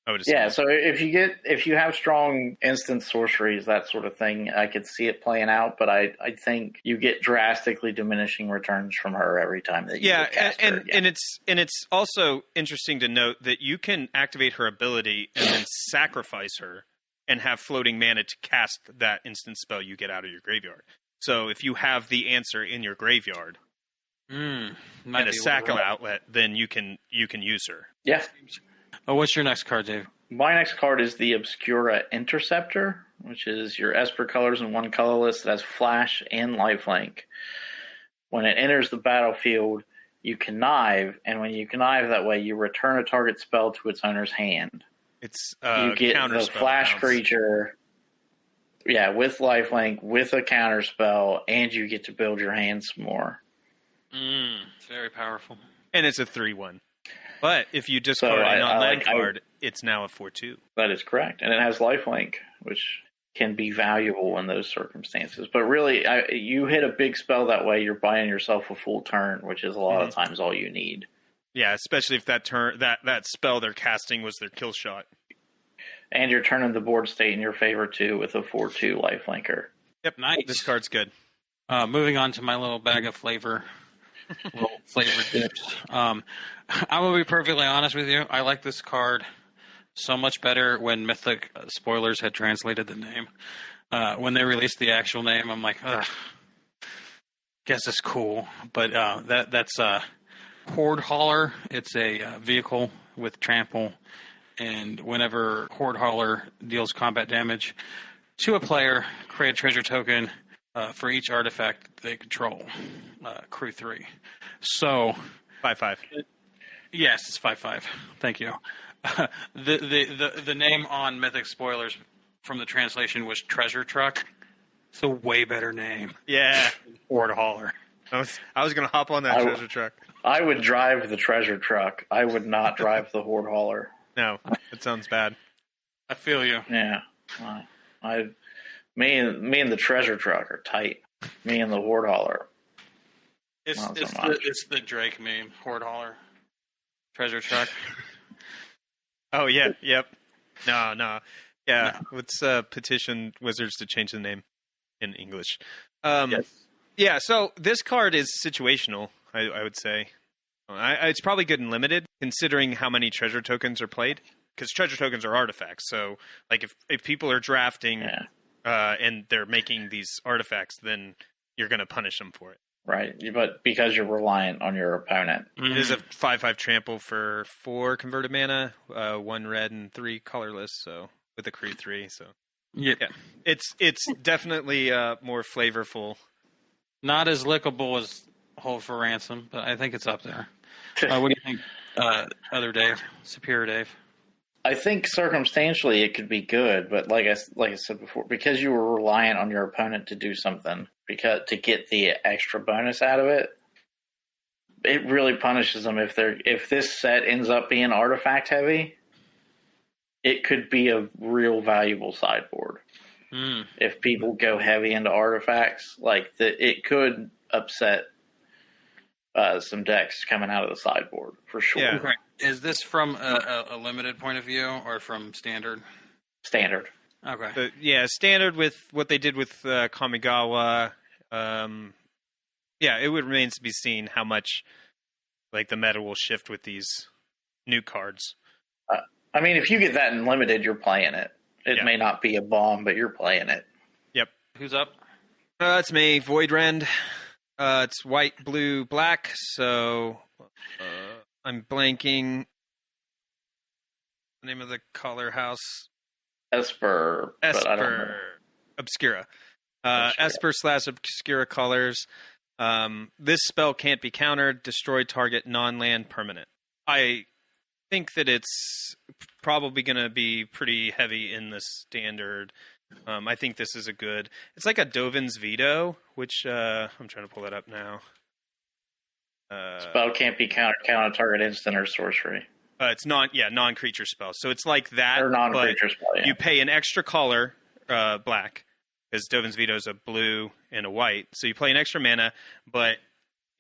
I would assume. Yeah, so if you have strong instant sorceries, that sort of thing, I could see it playing out, but I think you get drastically diminishing returns from her every time that you cast her again. and it's also interesting to note that you can activate her ability and then sacrifice her and have floating mana to cast that instant spell you get out of your graveyard. So if you have the answer in your graveyard and a sack outlet, then you can use her. Yeah. Oh, what's your next card, Dave? My next card is the Obscura Interceptor, which is your Esper colors in one colorless that has Flash and Lifelink. When it enters the battlefield, you connive, and when you connive that way, you return a target spell to its owner's hand. It's you get the Flash creature, with Lifelink, with a counter spell, and you get to build your hand some more. It's very powerful. And it's a 3/1. But if you discard a non-land card, it's now a 4/2. That is correct. And it has lifelink, which can be valuable in those circumstances. But really, you hit a big spell that way, you're buying yourself a full turn, which is a lot of times all you need. Yeah, especially if that turn that spell they're casting was their kill shot. And you're turning the board state in your favor, too, with a 4/2 lifelinker. Yep, Nice. This card's good. Moving on to my little bag of little flavor dips. I'm going to be perfectly honest with you. I like this card so much better when Mythic Spoilers had translated the name. When they released the actual name, I'm like, ugh, guess it's cool. But that's Horde Hauler. It's a vehicle with trample. And whenever Horde Hauler deals combat damage to a player, create a treasure token for each artifact they control. Crew 3. So 5/5. Yes, it's 5/5. Thank you. The name on Mythic Spoilers from the translation was Treasure Truck. It's a way better name. Yeah. Horde Hauler. I was going to hop on that treasure truck. I would drive the treasure truck. I would not drive the Horde Hauler. No, it sounds bad. I feel you. Yeah. Me and the treasure truck are tight. Me and the Horde Hauler. It's the Drake meme. Horde Hauler. Treasure Truck. Oh, yeah. Yep. No. Yeah. No. Let's petition Wizards to change the name in English. Yes. Yeah, so this card is situational, I would say. It's probably good and limited, considering how many treasure tokens are played. Because treasure tokens are artifacts. So, like, if people are drafting and they're making these artifacts, then you're going to punish them for it. Right, but because you're reliant on your opponent. It is a 5/5 trample for 4 converted mana, 1 red and 3 colorless, so with a crew 3. So yeah, it's definitely more flavorful. Not as lickable as Hold for Ransom, but I think it's up there. What do you think, other Dave, Superior Dave? I think circumstantially it could be good, but like I said before, because you were reliant on your opponent to do something, to get the extra bonus out of it, it really punishes them. If this set ends up being artifact heavy, it could be a real valuable sideboard. If people go heavy into artifacts, it could upset some decks coming out of the sideboard for sure. Yeah. Okay. Is this from a limited point of view or from standard? Standard. Okay. But, standard with what they did with Kamigawa. It would remain to be seen how much the meta will shift with these new cards. I mean, if you get that in limited, you're playing it. It may not be a bomb, but you're playing it. Yep. Who's up? It's me, Voidrend. It's white, blue, black, so I'm blanking the name of the color house. Esper, but I don't know. Obscura. Esper/Obscura colors. This spell can't be countered. Destroy target non-land permanent. I think that it's probably going to be pretty heavy in the standard. I think this is it's like a Dovin's Veto, which I'm trying to pull that up now. Spell can't be counter target instant or sorcery. It's non-creature spell. So it's like that, or non-creature spell. Yeah. You pay an extra color, black, because Dovin's Veto is a blue and a white. So you play an extra mana, but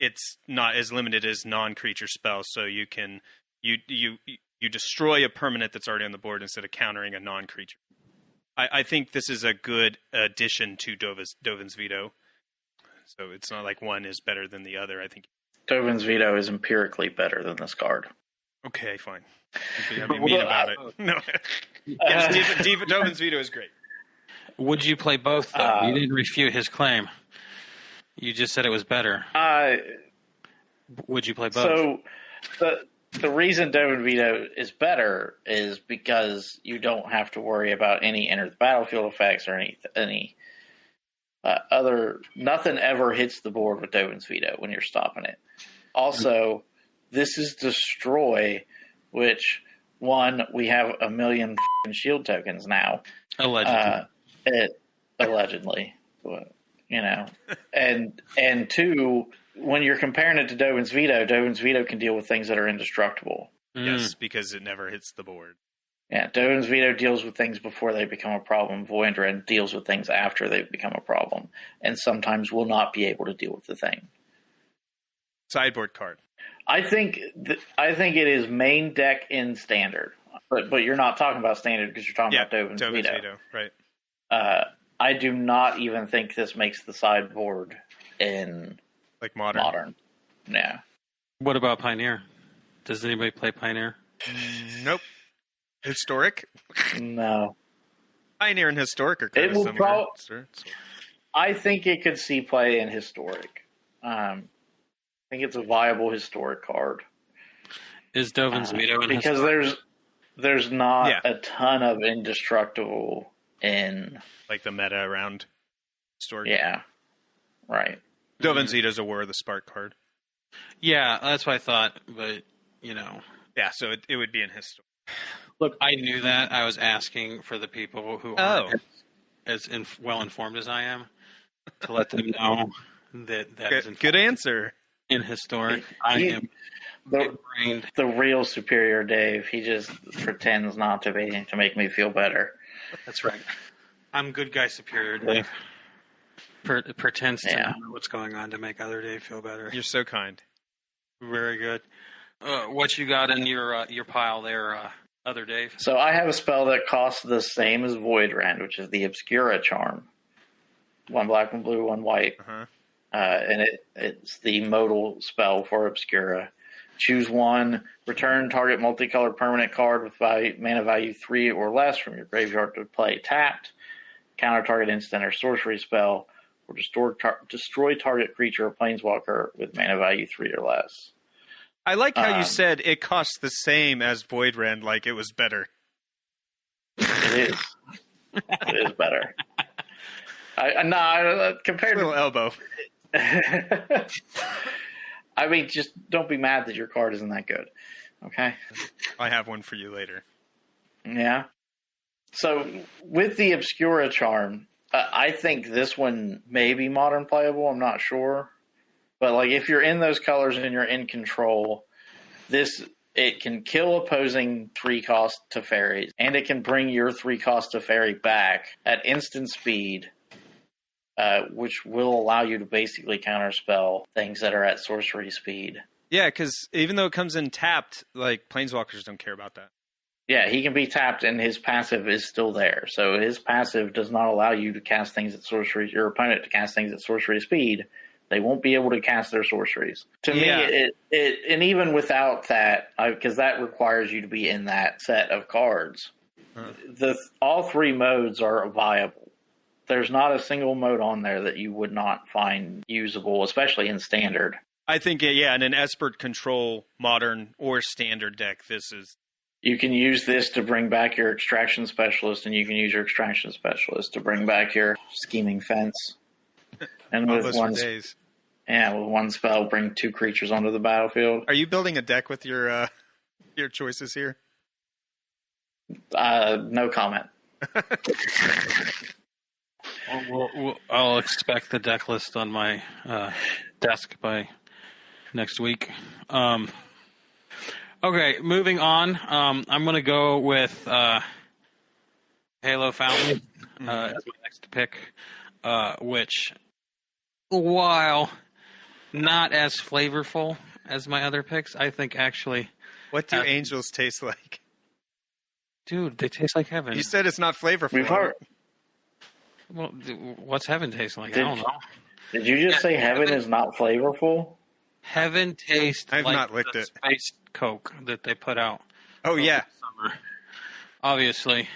it's not as limited as non-creature spells. So you can you destroy a permanent that's already on the board instead of countering a non-creature. I think this is a good addition to Dovin's Veto. So it's not like one is better than the other. I think Dovin's Veto is empirically better than this card. Okay, fine. I mean about it. No. Yes, Dovin's Veto is great. Would you play both, though? You didn't refute his claim. You just said it was better. Would you play both? So the reason Dovin Veto is better is because you don't have to worry about any enter the battlefield effects or any other. Nothing ever hits the board with Dovin's Veto when you're stopping it. Also, this is Destroy, which, we have 1 million shield tokens now. Allegedly. And 2, when you're comparing it to Dovin's Veto can deal with things that are indestructible. Yes, because it never hits the board. Yeah, Dovin's Veto deals with things before they become a problem. Voidrend deals with things after they become a problem, and sometimes will not be able to deal with the thing. Sideboard card. I think it is main deck in standard, but you're not talking about standard because you're talking about Dovin's Veto. Right. I do not even think this makes the sideboard in like modern. Yeah. What about Pioneer? Does anybody play Pioneer? Nope. Historic? No. Pioneer and Historic are kind of similar. I think it could see play in Historic. I think it's a viable Historic card. Is Dovin's Veto in because Historic? there's not a ton of indestructible in like the meta around Historic. Yeah. Right. Dovin's Veto's a War of the Spark card. Yeah, that's what I thought, but Yeah, so it would be in Historic. Look, I knew that. I was asking for the people who aren't as well informed as I am to let them know that is good answer. In Historic, I am brained. The real superior Dave. He just pretends not to be to make me feel better. That's right. I'm good guy superior Dave. Pretends to know what's going on to make other Dave feel better. You're so kind. Very good. What you got in your pile there, other Dave? So I have a spell that costs the same as Voidrend, which is the Obscura Charm. 1 black, 1 blue, 1 white. Uh-huh. And it's the modal spell for Obscura. Choose one, return target multicolored permanent card with mana value 3 or less from your graveyard to play tapped, counter target instant or sorcery spell, or destroy target creature or planeswalker with mana value 3 or less. I like how you said it costs the same as Voidrend, like it was better. It is. It is better. Compared to... little elbow. I mean, just don't be mad that your card isn't that good. Okay? I have one for you later. Yeah. So, with the Obscura Charm, I think this one may be modern playable. I'm not sure. But, like, if you're in those colors and you're in control, it can kill opposing 3-cost Teferis, and it can bring your 3-cost Teferi back at instant speed, which will allow you to basically counterspell things that are at sorcery speed. Yeah, because even though it comes in tapped, like, planeswalkers don't care about that. Yeah, he can be tapped and his passive is still there. So his passive does not allow you to cast things at sorcery, your opponent to cast things at sorcery speed. They won't be able to cast their sorceries. To me, and even without that, because that requires you to be in that set of cards, all 3 modes are viable. There's not a single mode on there that you would not find usable, especially in standard. I think, in an Esper control modern or standard deck, this is... You can use this to bring back your Extraction Specialist, and you can use your Extraction Specialist to bring back your Scheming Fence. And with one spell, bring 2 creatures onto the battlefield. Are you building a deck with your choices here? No comment. I'll expect the deck list on my desk by next week. Okay, moving on. I'm going to go with Halo Fountain as my next pick, which, while not as flavorful as my other picks, I think actually... What do angels taste like? Dude, they taste like heaven. You said it's not flavorful. We've heard... Well, what's heaven taste like? I don't know. Did you just say heaven is not flavorful? Heaven tastes I've like not licked the it. Space Coke that they put out. Oh, yeah. Summer. Obviously.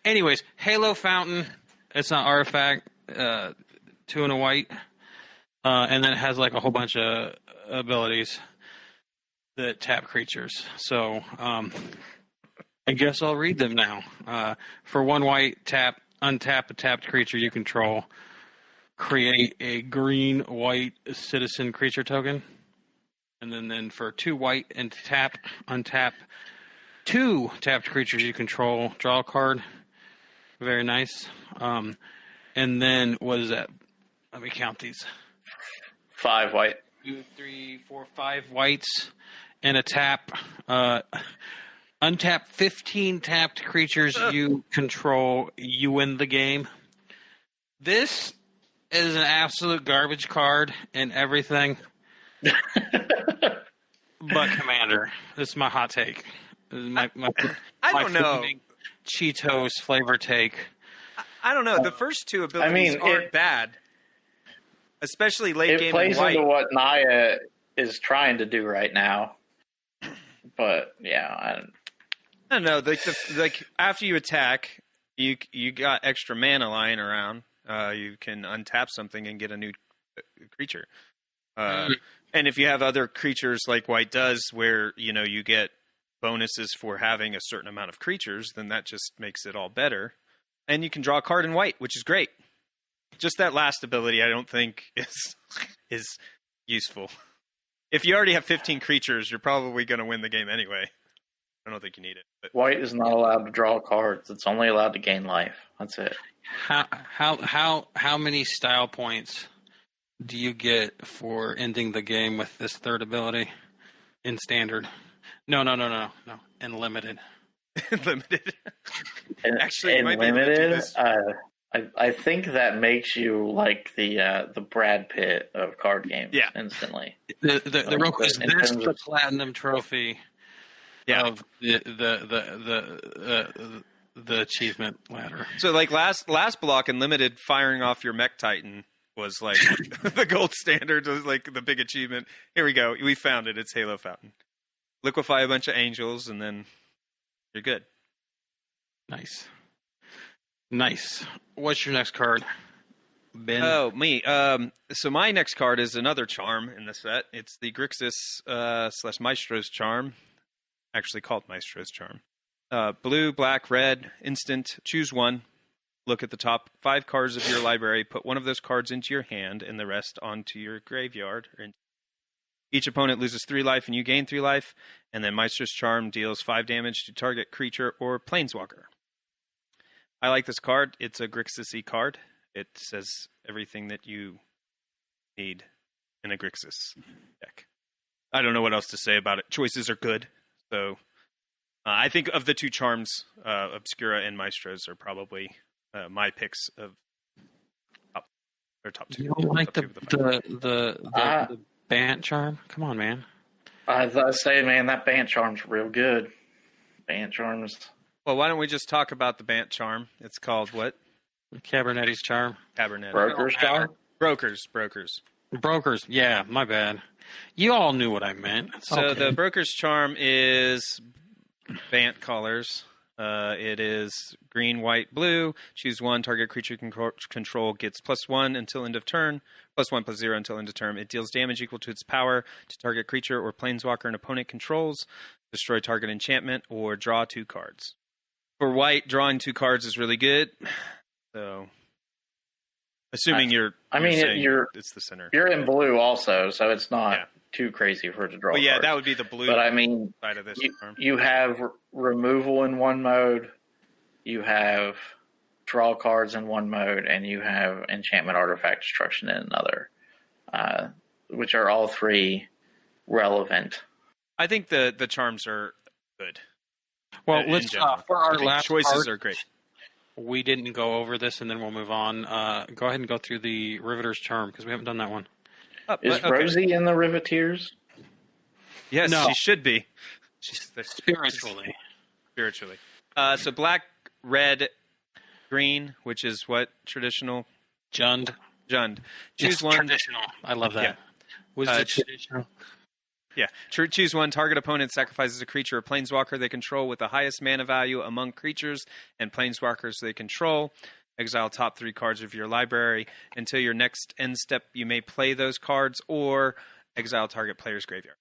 Anyways, Halo Fountain. It's an artifact, 2 and a white. And then it has like a whole bunch of abilities that tap creatures. So, I guess I'll read them now. For 1 white, untap a tapped creature you control. Create a green-white citizen creature token. And then for 2 white and untap 2 tapped creatures you control. Draw a card. Very nice. And then, what is that? Let me count these. 5 white. 2, 3, 4, 5 whites and a tap. Untap 15 tapped creatures you control, you win the game. This is an absolute garbage card and everything. But Commander, this is my hot take. This is my I don't know. Cheetos flavor take. I don't know. The first two abilities aren't bad, especially late game. It plays in white. into what Naya is trying to do right now. But yeah, I don't know. Like after you attack, you got extra mana lying around. You can untap something and get a new creature. And if you have other creatures like white does, where you get bonuses for having a certain amount of creatures, then that just makes it all better. And you can draw a card in white, which is great. Just that last ability, I don't think is useful. If you already have 15 creatures, you're probably going to win the game anyway. I don't think you need it. But white is not allowed to draw cards. It's only allowed to gain life. That's it. How many style points do you get for ending the game with this third ability in standard? No. In limited. Limited. Actually, in limited, I think that makes you like the Brad Pitt of card games instantly. The real question is this the platinum trophy of the achievement ladder. So like last block in limited, firing off your Mech Titan was like the gold standard, was like the big achievement. Here we go. We found it. It's Halo Fountain. Liquefy a bunch of angels and then you're good. Nice. What's your next card, Ben? Oh, me. So my next card is another charm in the set. It's the Grixis / Maestro's Charm. Actually called Maestro's Charm. Blue, black, red, instant. Choose one. Look at the top 5 cards of your library. Put one of those cards into your hand and the rest onto your graveyard. Each opponent loses 3 life and you gain 3 life. And then Maestro's Charm deals 5 damage to target creature or planeswalker. I like this card. It's a Grixis-y card. It says everything that you need in a Grixis deck. I don't know what else to say about it. Choices are good. So I think of the 2 charms, Obscura and Maestros are probably my picks of top 2. You don't like the Bant charm? Come on, man. I say, man, that Bant charm's real good. Bant charms. Well, why don't we just talk about the Bant charm? It's called what? Cabernetti's charm. Cabernet. Broker's charm? Brokers. Yeah, my bad. You all knew what I meant. So the Broker's charm is Bant colors. It is green, white, blue. Choose one. Target creature control gets +1 until end of turn. +1/+0 until end of turn. It deals damage equal to its power to target creature or planeswalker an opponent controls. Destroy target enchantment or draw 2 cards. For white, drawing 2 cards is really good. So, assuming it's the center. You're in blue also, so it's not too crazy for it to draw. Well, yeah, cards. that would be the blue. But I mean, side of this charm. You have removal in one mode, you have draw cards in one mode, and you have enchantment artifact destruction in another, which are all 3 relevant. I think the charms are good. Well, let's for our last choices part, are great. We didn't go over this, and then we'll move on. Go ahead and go through the Riveter's charm because we haven't done that one. Is Rosie in the Riveteers? Yes, no. She should be. Spiritually. So black, red, green, which is what traditional? Jund. Choose one. Traditional. I love that. Yeah. Was it traditional? Yeah. Choose one. Target opponent sacrifices a creature or planeswalker they control with the highest mana value among creatures and planeswalkers they control. Exile top 3 cards of your library. Until your next end step, you may play those cards or exile target player's graveyard.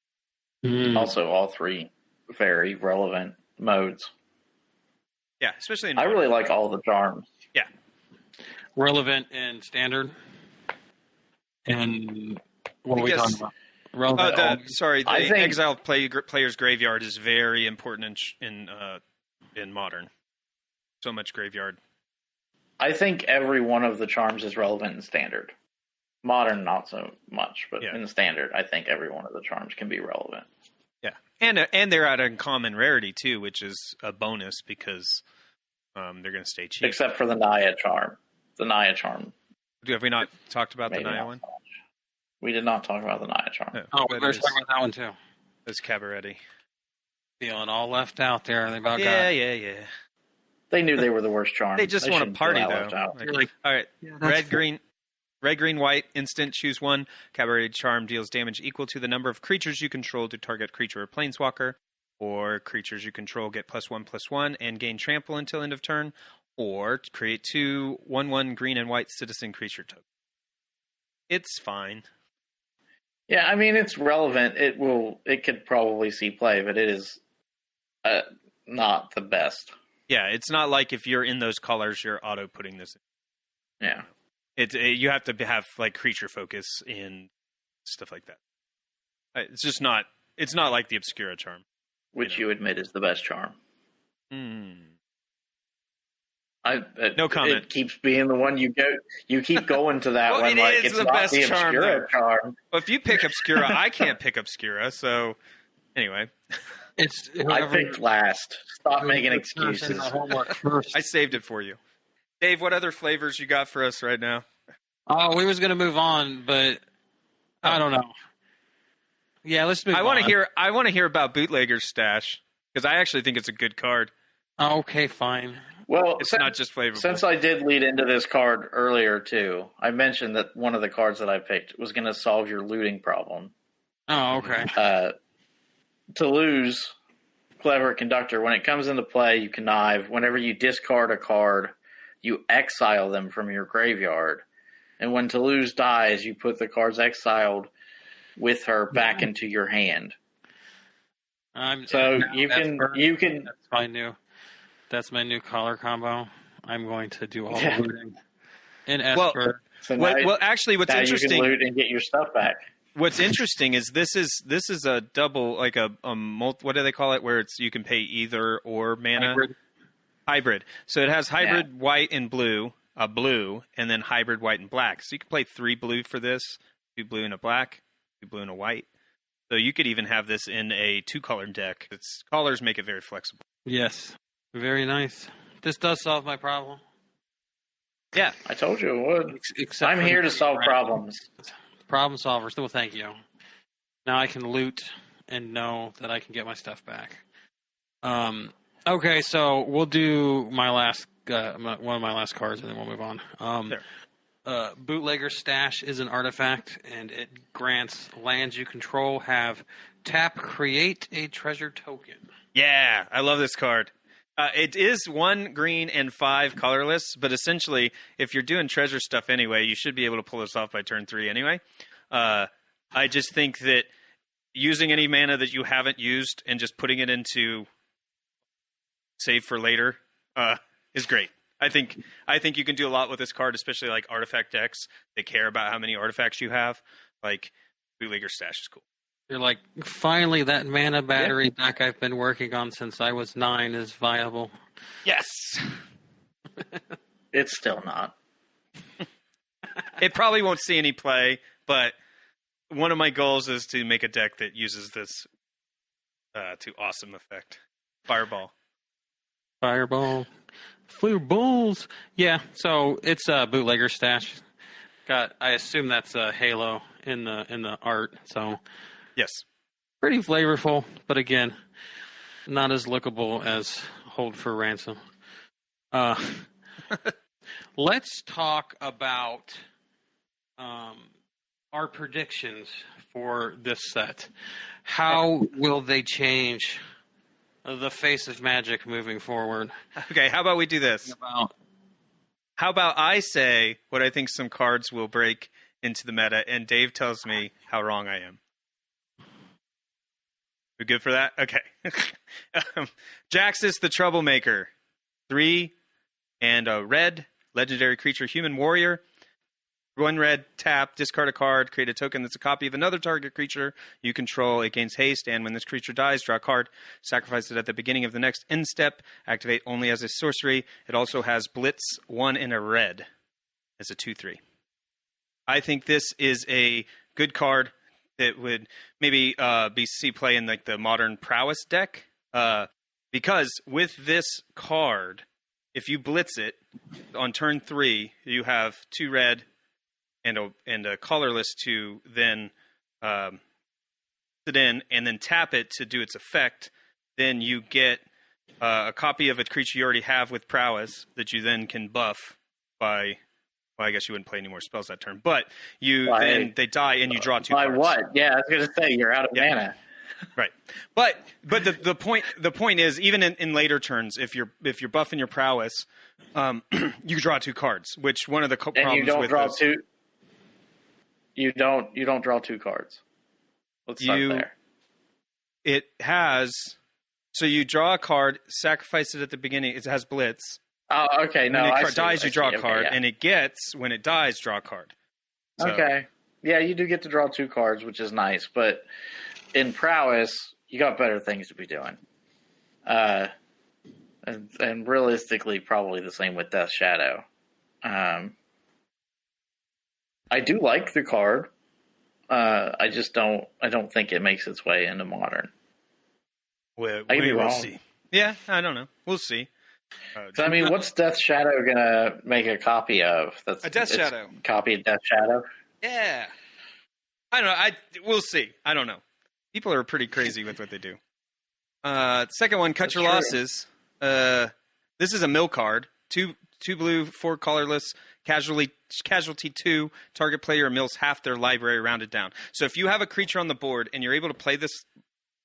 Also, all 3 very relevant modes. Yeah, especially in I really like all the charms. Yeah. Relevant and standard. And what are we talking about? Relevant. The exile player's graveyard is very important in modern. So much graveyard. I think every one of the charms is relevant in standard. Modern, not so much, but in standard, I think every one of the charms can be relevant. Yeah, and they're at uncommon rarity too, which is a bonus because they're going to stay cheap. Except for the Naya Charm. The Naya Charm. Have we not talked about the Maybe Naya not one? so much. We did not talk about the Naya Charm. Oh, we better talk about that one too. It's Cabaret. Feeling all left out there. They about got. Yeah. They knew they were the worst charm. They just want to shouldn't feel party that though. left out. All right, Yeah, red, green, white. Instant. Choose one. Cabaret Charm deals damage equal to the number of creatures you control to target creature or planeswalker, or creatures you control get +1/+1 and gain trample until end of turn, or create 2 1/1 green and white citizen creature tokens. It's fine. Yeah, I mean it's relevant. It could probably see play, but it is not the best. Yeah, it's not like if you're in those colors, you're auto putting this in. Yeah. You have to have like creature focus in stuff like that. It's just not. It's not like the Obscura charm, Which you admit is the best charm. No comment. It keeps being the one you go. You keep going to that Well, one. it Like is it's the not best the charm, Obscura though. charm. Well, if you pick Obscura, I can't pick Obscura. So anyway, It's I picked last. Stop making excuses. Homework first. I saved it for you, Dave. What other flavors you got for us right now? Oh, we was gonna move on, but I don't know. Yeah, let's move on. I want to hear about Bootlegger's Stash because I actually think it's a good card. Okay, fine. Well, It's not just flavorful. Since I did lead into this card earlier too, I mentioned that one of the cards that I picked was going to solve your looting problem. Oh, okay. To lose, Clever Conductor, when it comes into play, you connive. Whenever you discard a card, you exile them from your graveyard. And when Toulouse dies, you put the cards exiled with her back into your hand. You can. That's my new color combo. I'm going to do all the looting in Esper. Actually, what's now interesting, you can loot and get your stuff back. What's interesting is this is a double, like a what do they call it, where you can pay either or mana hybrid. So it has hybrid white and blue, a blue, and then hybrid white and black. So you can play 3 blue for this, 2 blue and a black, 2 blue and a white. So you could even have this in a 2-color deck. Its colors make it very flexible. Yes, very nice. This does solve my problem. Yeah, I told you it would. I'm here to solve problems. Problem solvers. Well, thank you. Now I can loot and know that I can get my stuff back. Okay, so we'll do my last one of my last cards, and then we'll move on. Bootlegger Stash is an artifact, and it grants lands you control have tap, create a treasure token. Yeah, I love this card. It is 1 green and 5 colorless, but essentially, if you're doing treasure stuff anyway, you should be able to pull this off by turn 3 anyway. I just think that using any mana that you haven't used and just putting it into save for later is great. I think you can do a lot with this card, especially like artifact decks. They care about how many artifacts you have. Like Bootlegger Stash is cool. You're like, finally, that mana battery deck I've been working on since I was 9 is viable. Yes. It's still not. It probably won't see any play, but one of my goals is to make a deck that uses this to awesome effect. Fireball. Fireballs. Yeah, so it's a Bootlegger Stash. I assume that's a Halo in the art, so... Yes. Pretty flavorful, but again, not as lookable as Hold for Ransom. Let's talk about our predictions for this set. How will they change the face of Magic moving forward? Okay, how about we do this? How about I say what I think some cards will break into the meta, and Dave tells me how wrong I am. We good for that? Okay. Jaxis the Troublemaker. 3 and a red. Legendary creature, human warrior. 1 red, tap, discard a card, create a token that's a copy of another target creature you control. It gains haste, and when this creature dies, draw a card. Sacrifice it at the beginning of the next end step. Activate only as a sorcery. It also has Blitz, 1 and a red as a 2/3. I think this is a good card. that would maybe see play in like the modern prowess deck. Because with this card, if you blitz it on turn 3, you have 2 red and a colorless to then sit in and then tap it to do its effect. Then you get a copy of a creature you already have with prowess that you then can buff by. Well, I guess you wouldn't play any more spells that turn, but then they die and you draw 2 cards. By what? Yeah, I was going to say you're out of mana. Right, but the point is, even in later turns, if you're buffing your prowess, you draw 2 cards. Which one of the problems you don't with draw this, 2. You don't draw 2 cards. Let's start there. It has. So you draw a card, sacrifice it at the beginning. It has blitz. Oh, okay. No, when it dies, you draw a card, and it gets, when it dies, draw a card. So, okay. Yeah, you do get to draw 2 cards, which is nice, but in prowess, you got better things to be doing. And realistically, probably the same with Death Shadow. I do like the card. I don't think it makes its way into Modern. We will see. Yeah, I don't know. We'll see. So, I mean, what's Death Shadow gonna make a copy of? That's a Death Shadow. Copy of Death Shadow. Yeah, I don't know. We'll see. I don't know. People are pretty crazy with what they do. Second one, cut your losses. This is a mill card. 2 blue, 4 colorless. Casualty 2. Target player mills half their library rounded down. So if you have a creature on the board and you're able to play this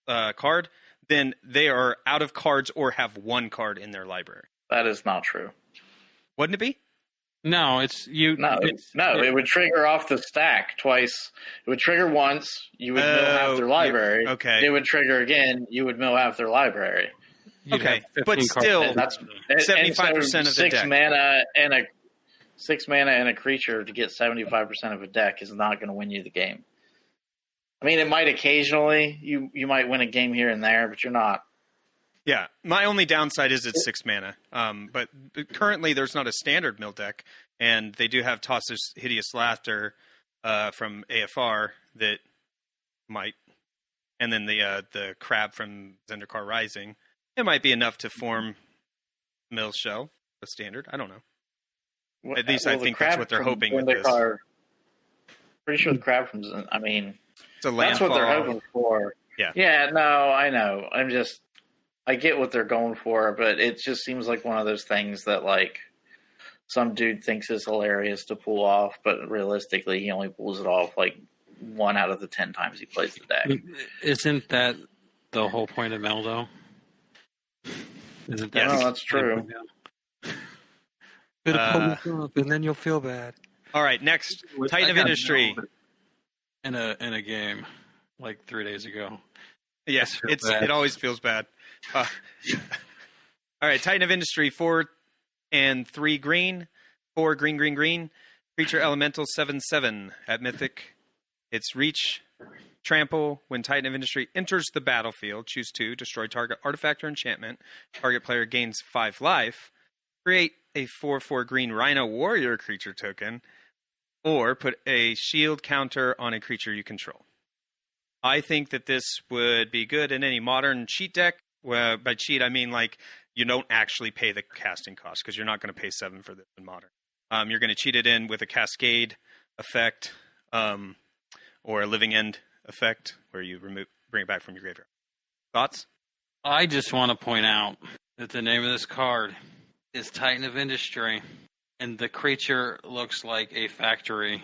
card, then they are out of cards or have 1 card in their library. That is not true. Wouldn't it be? No, it's you. It would trigger off the stack twice. It would trigger once. You would mill half their library. Okay. It would trigger again. You would mill half their library. Okay, but still, that's 75% of the deck. 6 mana and a creature to get 75% of a deck is not going to win you the game. I mean, it might occasionally. You might win a game here and there, but you're not. Yeah, my only downside is it's 6 mana. But currently there's not a standard mill deck, and they do have Toss's Hideous Laughter from AFR that might, and then the Crab from Zendikar Rising. It might be enough to form Mill Shell, a standard. I don't know. At least I think that's what they're hoping with this. Pretty sure the Crab from Zendikar, I mean, it's a that's what they're hoping for. Yeah. Yeah, no, I know. I get what they're going for, but it just seems like one of those things that, like, some dude thinks is hilarious to pull off, but realistically, he only pulls it off, like, 1 out of the 10 times he plays the deck. Isn't that the whole point of Meldo? Isn't that? No, that's true. And then you'll feel bad. All right, next, Titan of Industry. In a game, like 3 days ago. Yes, it always feels bad. All right, Titan of Industry, 4 and 3 green, 4 green. Creature Elemental 7/7 at Mythic. It's reach, trample. When Titan of Industry enters the battlefield, choose 2, destroy target artifact or enchantment. Target player gains 5 life. Create a 4/4 green Rhino Warrior creature token, or put a shield counter on a creature you control. I think that this would be good in any modern cheat deck. Well, by cheat, I mean like you don't actually pay the casting cost because you're not going to pay 7 for this in modern. You're going to cheat it in with a Cascade effect or a Living End effect where you bring it back from your graveyard. Thoughts? I just want to point out that the name of this card is Titan of Industry, and the creature looks like a factory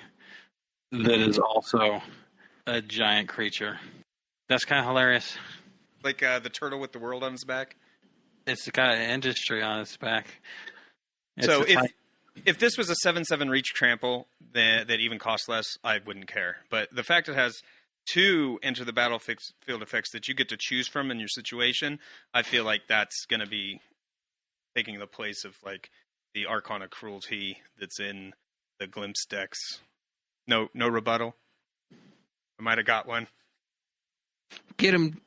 that is also a giant creature. That's kind of hilarious. Like the turtle with the world on its back? It's got an industry on its back. So if this was a 7/7 reach trample that even costs less, I wouldn't care. But the fact it has 2 enter the battlefield effects that you get to choose from in your situation, I feel like that's going to be taking the place of like the Arcana Cruelty that's in the Glimpse decks. No rebuttal. I might have got one. Get him.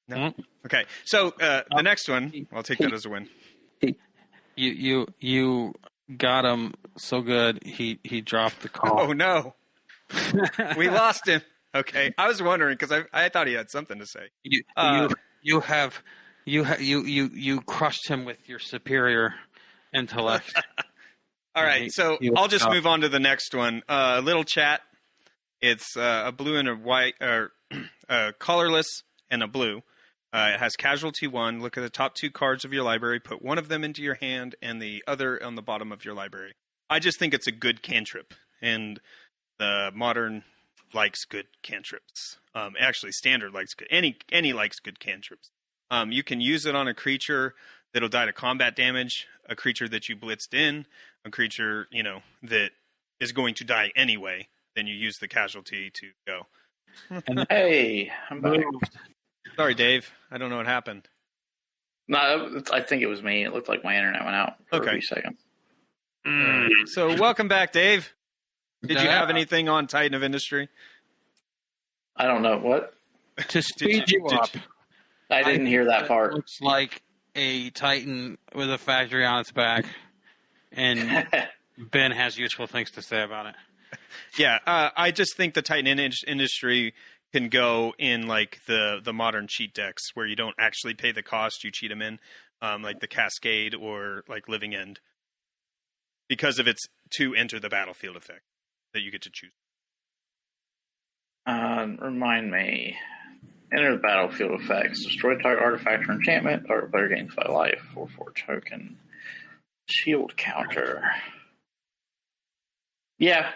No. Okay. So the next one, I'll take that as a win. You got him so good. He dropped the call. Oh no. We lost him. Okay, I was wondering because I thought he had something to say. You crushed him with your superior intellect. All right, so I'll just move on to the next one. Little chat. It's a blue and a white, or colorless and a blue. It has casualty 1. Look at the top 2 cards of your library. Put one of them into your hand and the other on the bottom of your library. I just think it's a good cantrip, and the modern likes good cantrips. Actually, standard likes good. Any likes good cantrips. You can use it on a creature that'll die to combat damage, a creature that you blitzed in, a creature that is going to die anyway. Then you use the casualty to go. Hey, I'm back. Sorry, Dave. I don't know what happened. No, I think it was me. It looked like my internet went out for a few seconds. So welcome back, Dave. Did you have anything on Titan of Industry? I don't know. What? To speed you up. I didn't hear that part. It looks like a Titan with a factory on its back, and Ben has useful things to say about it. Yeah, I just think the Titan Industry can go in like the modern cheat decks where you don't actually pay the cost, you cheat them in, like the Cascade or like Living End, because of its to enter the battlefield effect that you get to choose. Remind me. Enter the battlefield effects. Destroy target artifact or enchantment. Target player gains 5 life. 4/4 token. Shield counter. Yeah.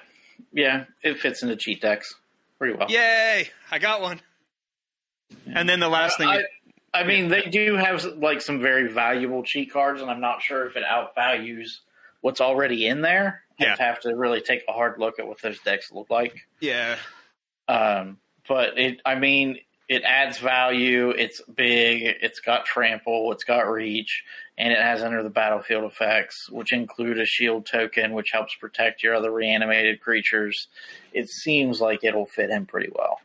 It fits into cheat decks pretty well. Yay! I got one. And then the last thing. I mean, they do have like some very valuable cheat cards, and I'm not sure if it outvalues what's already in there. Yeah. I'd have to really take a hard look at what those decks look like. Yeah. But it adds value. It's big. It's got trample. It's got reach, and it has enter the battlefield effects, which include a shield token, which helps protect your other reanimated creatures. It seems like it'll fit in pretty well.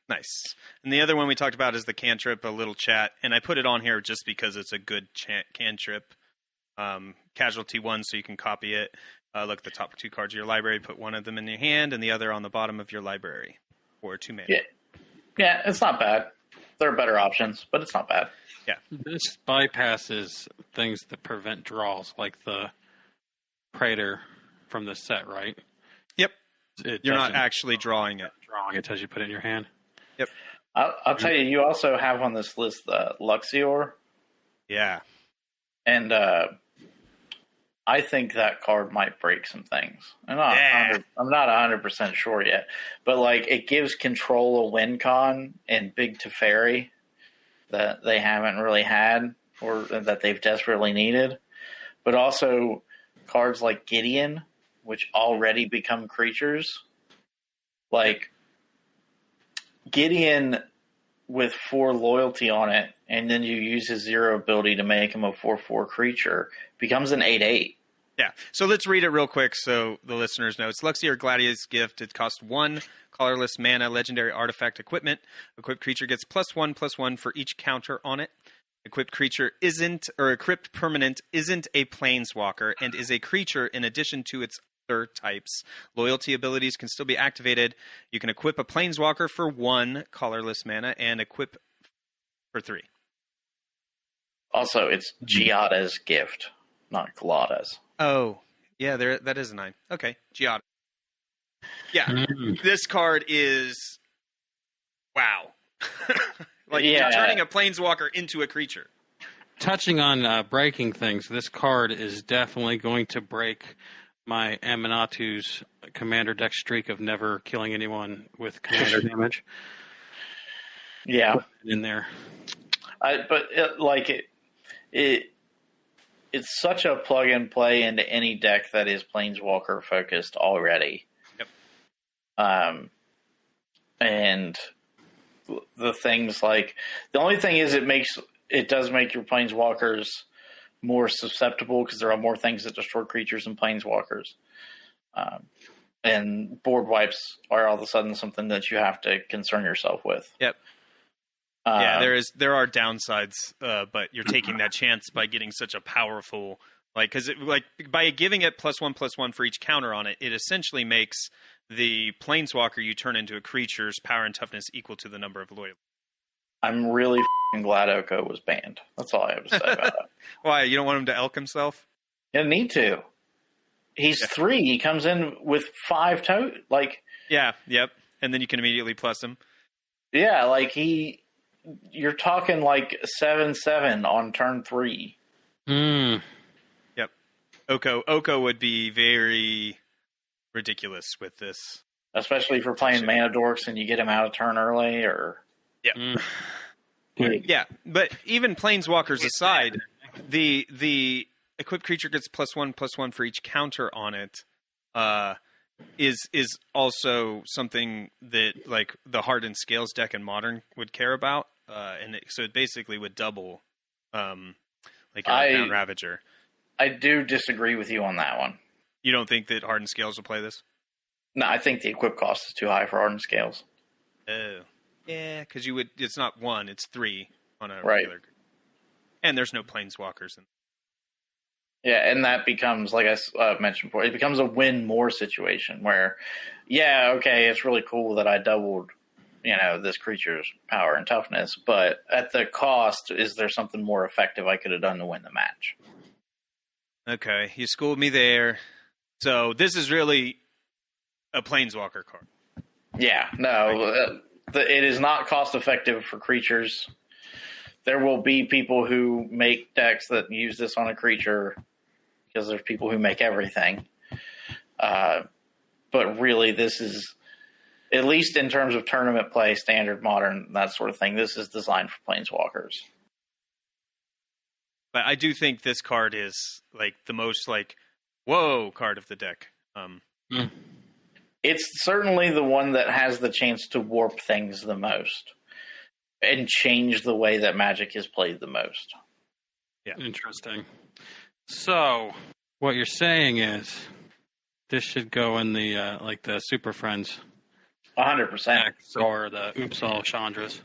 Nice. And the other one we talked about is the cantrip, a little chat, and I put it on here just because it's a good cantrip. Casualty 1, so you can copy it. Look at the top 2 cards of your library. Put one of them in your hand and the other on the bottom of your library, or 2 mana. Yeah, it's not bad. There are better options, but it's not bad. Yeah. This bypasses things that prevent draws, like the Praetor from the set, right? Yep. You're not actually drawing it. Drawing it as you put it in your hand. Yep. I'll tell you, you also have on this list Luxior. Yeah. And I think that card might break some things. I'm not 100% sure yet, but like it gives control of win con and big Teferi that they haven't really had or that they've desperately needed, but also cards like Gideon, which already become creatures. Like Gideon with 4 loyalty on it, and then you use his 0 ability to make him a 4/4 creature, becomes an 8/8. Yeah. So let's read it real quick so the listeners know. It's Luxior Gladiator's Gift. It costs 1 colorless mana, legendary artifact equipment. Equipped creature gets +1/+1 for each counter on it. Equipped creature equipped permanent isn't a planeswalker and is a creature in addition to its other types. Loyalty abilities can still be activated. You can equip a planeswalker for 1 colorless mana and equip for 3. Also, it's Giada's Gift, not Glada's. Oh, yeah, that is a 9. Okay, Giada. Yeah, this card is wow. You're turning a planeswalker into a creature. Touching on breaking things, this card is definitely going to break my Aminatu's commander deck streak of never killing anyone with commander damage. Yeah, in there. It's such a plug and play into any deck that is planeswalker focused already. Yep. And the things like the only thing is it does make your planeswalkers more susceptible because there are more things that destroy creatures than planeswalkers. And board wipes are all of a sudden something that you have to concern yourself with. Yep. There are downsides, but you're taking that chance by getting such a powerful by giving it +1/+1 for each counter on it. It essentially makes the Planeswalker you turn into a creature's power and toughness equal to the number of loyalty. I'm really glad Oko was banned. That's all I have to say about it. Why? You don't want him to elk himself? You don't need to. He's 3. He comes in with 5 Yeah, yep. And then you can immediately plus him. Yeah, you're talking 7/7 on turn 3. Mm. Yep. Oko would be very ridiculous with this. Especially if you're playing Mana Dorks and you get him out of turn early, or... Yeah. Yeah, but even Planeswalkers aside, the equipped creature gets +1/+1 for each counter on it, is also something that the Hardened Scales deck in Modern would care about, so it basically would double, Ground Ravager. I do disagree with you on that one. You don't think that Hardened Scales will play this? No, I think the equip cost is too high for Hardened Scales. Oh, yeah, because it's not 1, it's 3 on a right. regular, and there's no Planeswalkers in. Yeah, and that becomes, like I mentioned before, it becomes a win more situation where, yeah, okay, it's really cool that I doubled, this creature's power and toughness, but at the cost, is there something more effective I could have done to win the match? Okay, you schooled me there. So this is really a Planeswalker card. Yeah, no, it is not cost effective for creatures. There will be people who make decks that use this on a creature, because there's people who make everything. But really, this is, at least in terms of tournament play, standard, modern, that sort of thing, this is designed for Planeswalkers. But I do think this card is the most whoa card of the deck. It's certainly the one that has the chance to warp things the most and change the way that Magic is played the most. Yeah, interesting. So, what you're saying is this should go in the the Super Friends 100%. or the Oops All Chandras.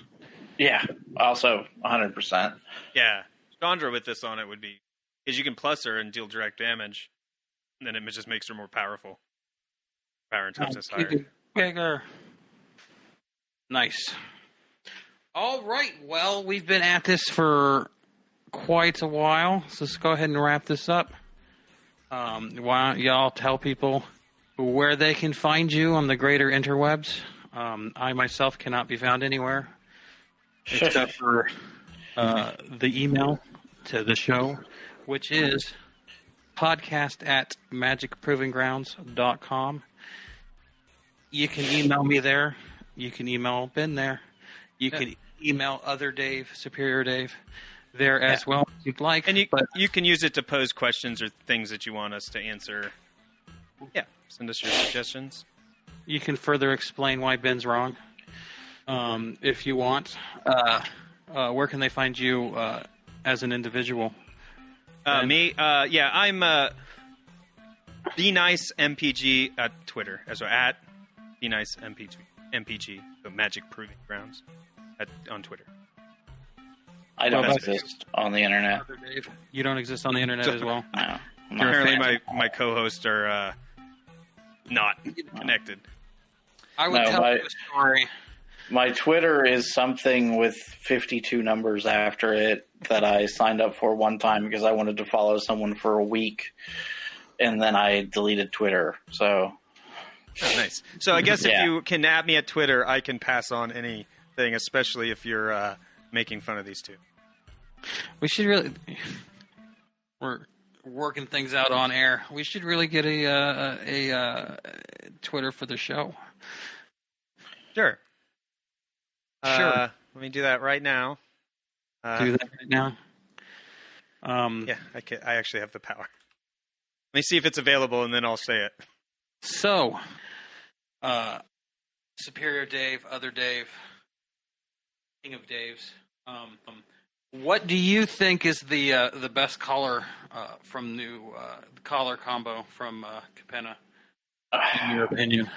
Yeah, also 100%. Yeah, Chandra with this on it would be, because you can plus her and deal direct damage, and then it just makes her more powerful. Power and toughness higher. Bigger. Nice. All right. Well, we've been at this for quite a while, so let's go ahead and wrap this up. Why don't y'all tell people where they can find you on the greater interwebs? I myself cannot be found anywhere except for the email to the show, which is podcast@magicprovinggrounds.com. You can email me there. You can email Ben there. You can email other Dave, Superior Dave, there as well if you'd like. And you can use it to pose questions or things that you want us to answer. Yeah, send us your suggestions. You can further explain why Ben's wrong if you want. Where can they find you as an individual? Me? I'm Be Nice MPG at Twitter. So at Be Nice MPG, the Magic Proving Grounds on Twitter. I don't exist on the internet. Dave, you don't exist on the internet as well? No. Apparently my co-hosts are not connected. I would tell you a story. My Twitter is something with 52 numbers after it that I signed up for one time because I wanted to follow someone for a week, and then I deleted Twitter. So, nice. So I guess if you can add me at Twitter, I can pass on anything, especially if you're making fun of these two. We should really. We're working things out on air. We should really get a Twitter for the show. Sure. Sure. Let me do that right now. Do that right now. Yeah, I actually have the power. Let me see if it's available, and then I'll say it. So, Superior Dave, Other Dave, King of Daves. What do you think is the best color from new color combo from Capenna? In your opinion?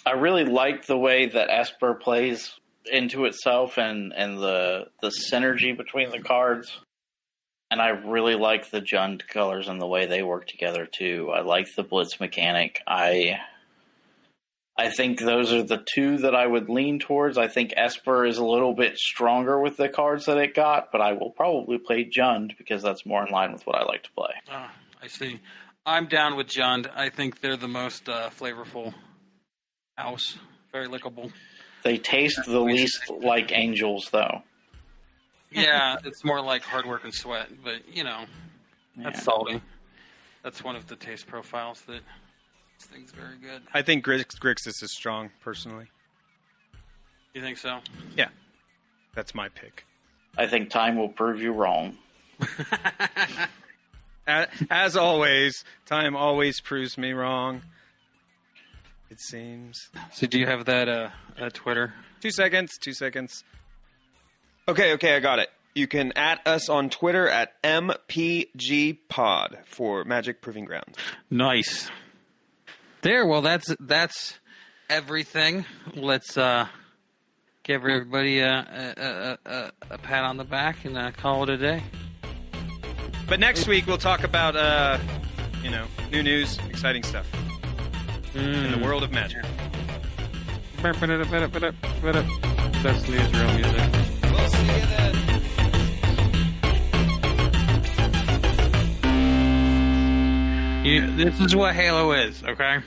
I really like the way that Esper plays into itself and the synergy between the cards. And I really like the Jund colors and the way they work together, too. I like the Blitz mechanic. I I think those are the two that I would lean towards. I think Esper is a little bit stronger with the cards that it got, but I will probably play Jund because that's more in line with what I like to play. I see. I'm down with Jund. I think they're the most flavorful house. Very lickable. They taste the least like angels, though. Yeah, it's more like hard work and sweat, but, that's salty. That's one of the taste profiles that this thing's very good. I think Grixis is strong, personally. You think so? Yeah. That's my pick. I think time will prove you wrong. As always, time always proves me wrong. It seems. So do you have that Twitter? 2 seconds. Okay, I got it. You can @ us on Twitter at MPGPod for Magic Proving Grounds. Nice. There, well, that's everything. Let's give everybody a pat on the back and call it a day. But next week we'll talk about new news, exciting stuff in the world of Magic. That's the Israel music. We'll see you then. This is what Halo is, okay?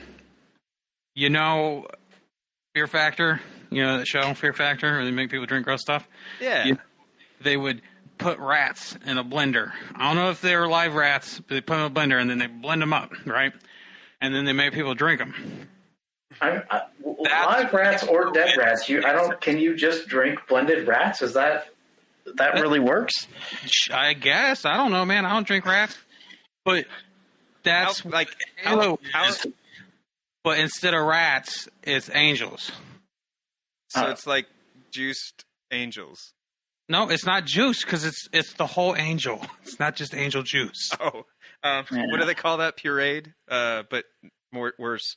Fear Factor? That show, Fear Factor, where they make people drink gross stuff? Yeah. They would put rats in a blender. I don't know if they were live rats, but they put them in a blender, and then they blend them up, right? And then they make people drink them. Live rats or dead rats? Can you just drink blended rats? Is that really works? I guess. I don't know, man. I don't drink rats. But that's Halo is. But instead of rats, it's angels. So it's like juiced angels. No, it's not juice because it's the whole angel. It's not just angel juice. Oh, what do they call that? Pureed, but worse.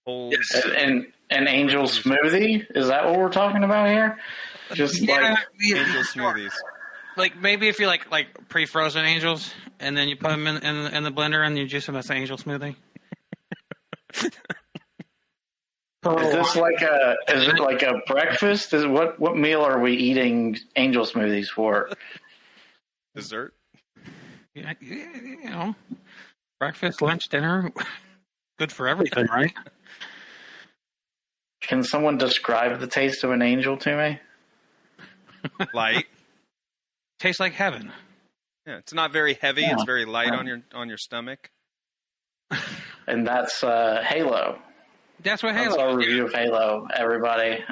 Whole an angel smoothie? Is that what we're talking about here? Just angel smoothies. Like maybe if you like pre-frozen angels, and then you put them in the blender and you juice them as an angel smoothie. Is it like a breakfast? What meal are we eating angel smoothies for? Dessert? Yeah, breakfast, lunch, dinner. Good for everything, right? Can someone describe the taste of an angel to me? Light. Tastes like heaven. Yeah, it's not very heavy. Yeah. It's very light on your stomach. And that's Halo. That's what Halo. That's our review of Halo, everybody.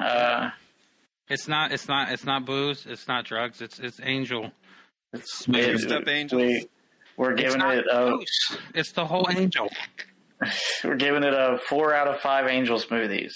It's not booze. It's not drugs. It's angel. It's Juiced up angels. We're giving it It's the whole angel. We're giving it a 4 out of 5 angel smoothies.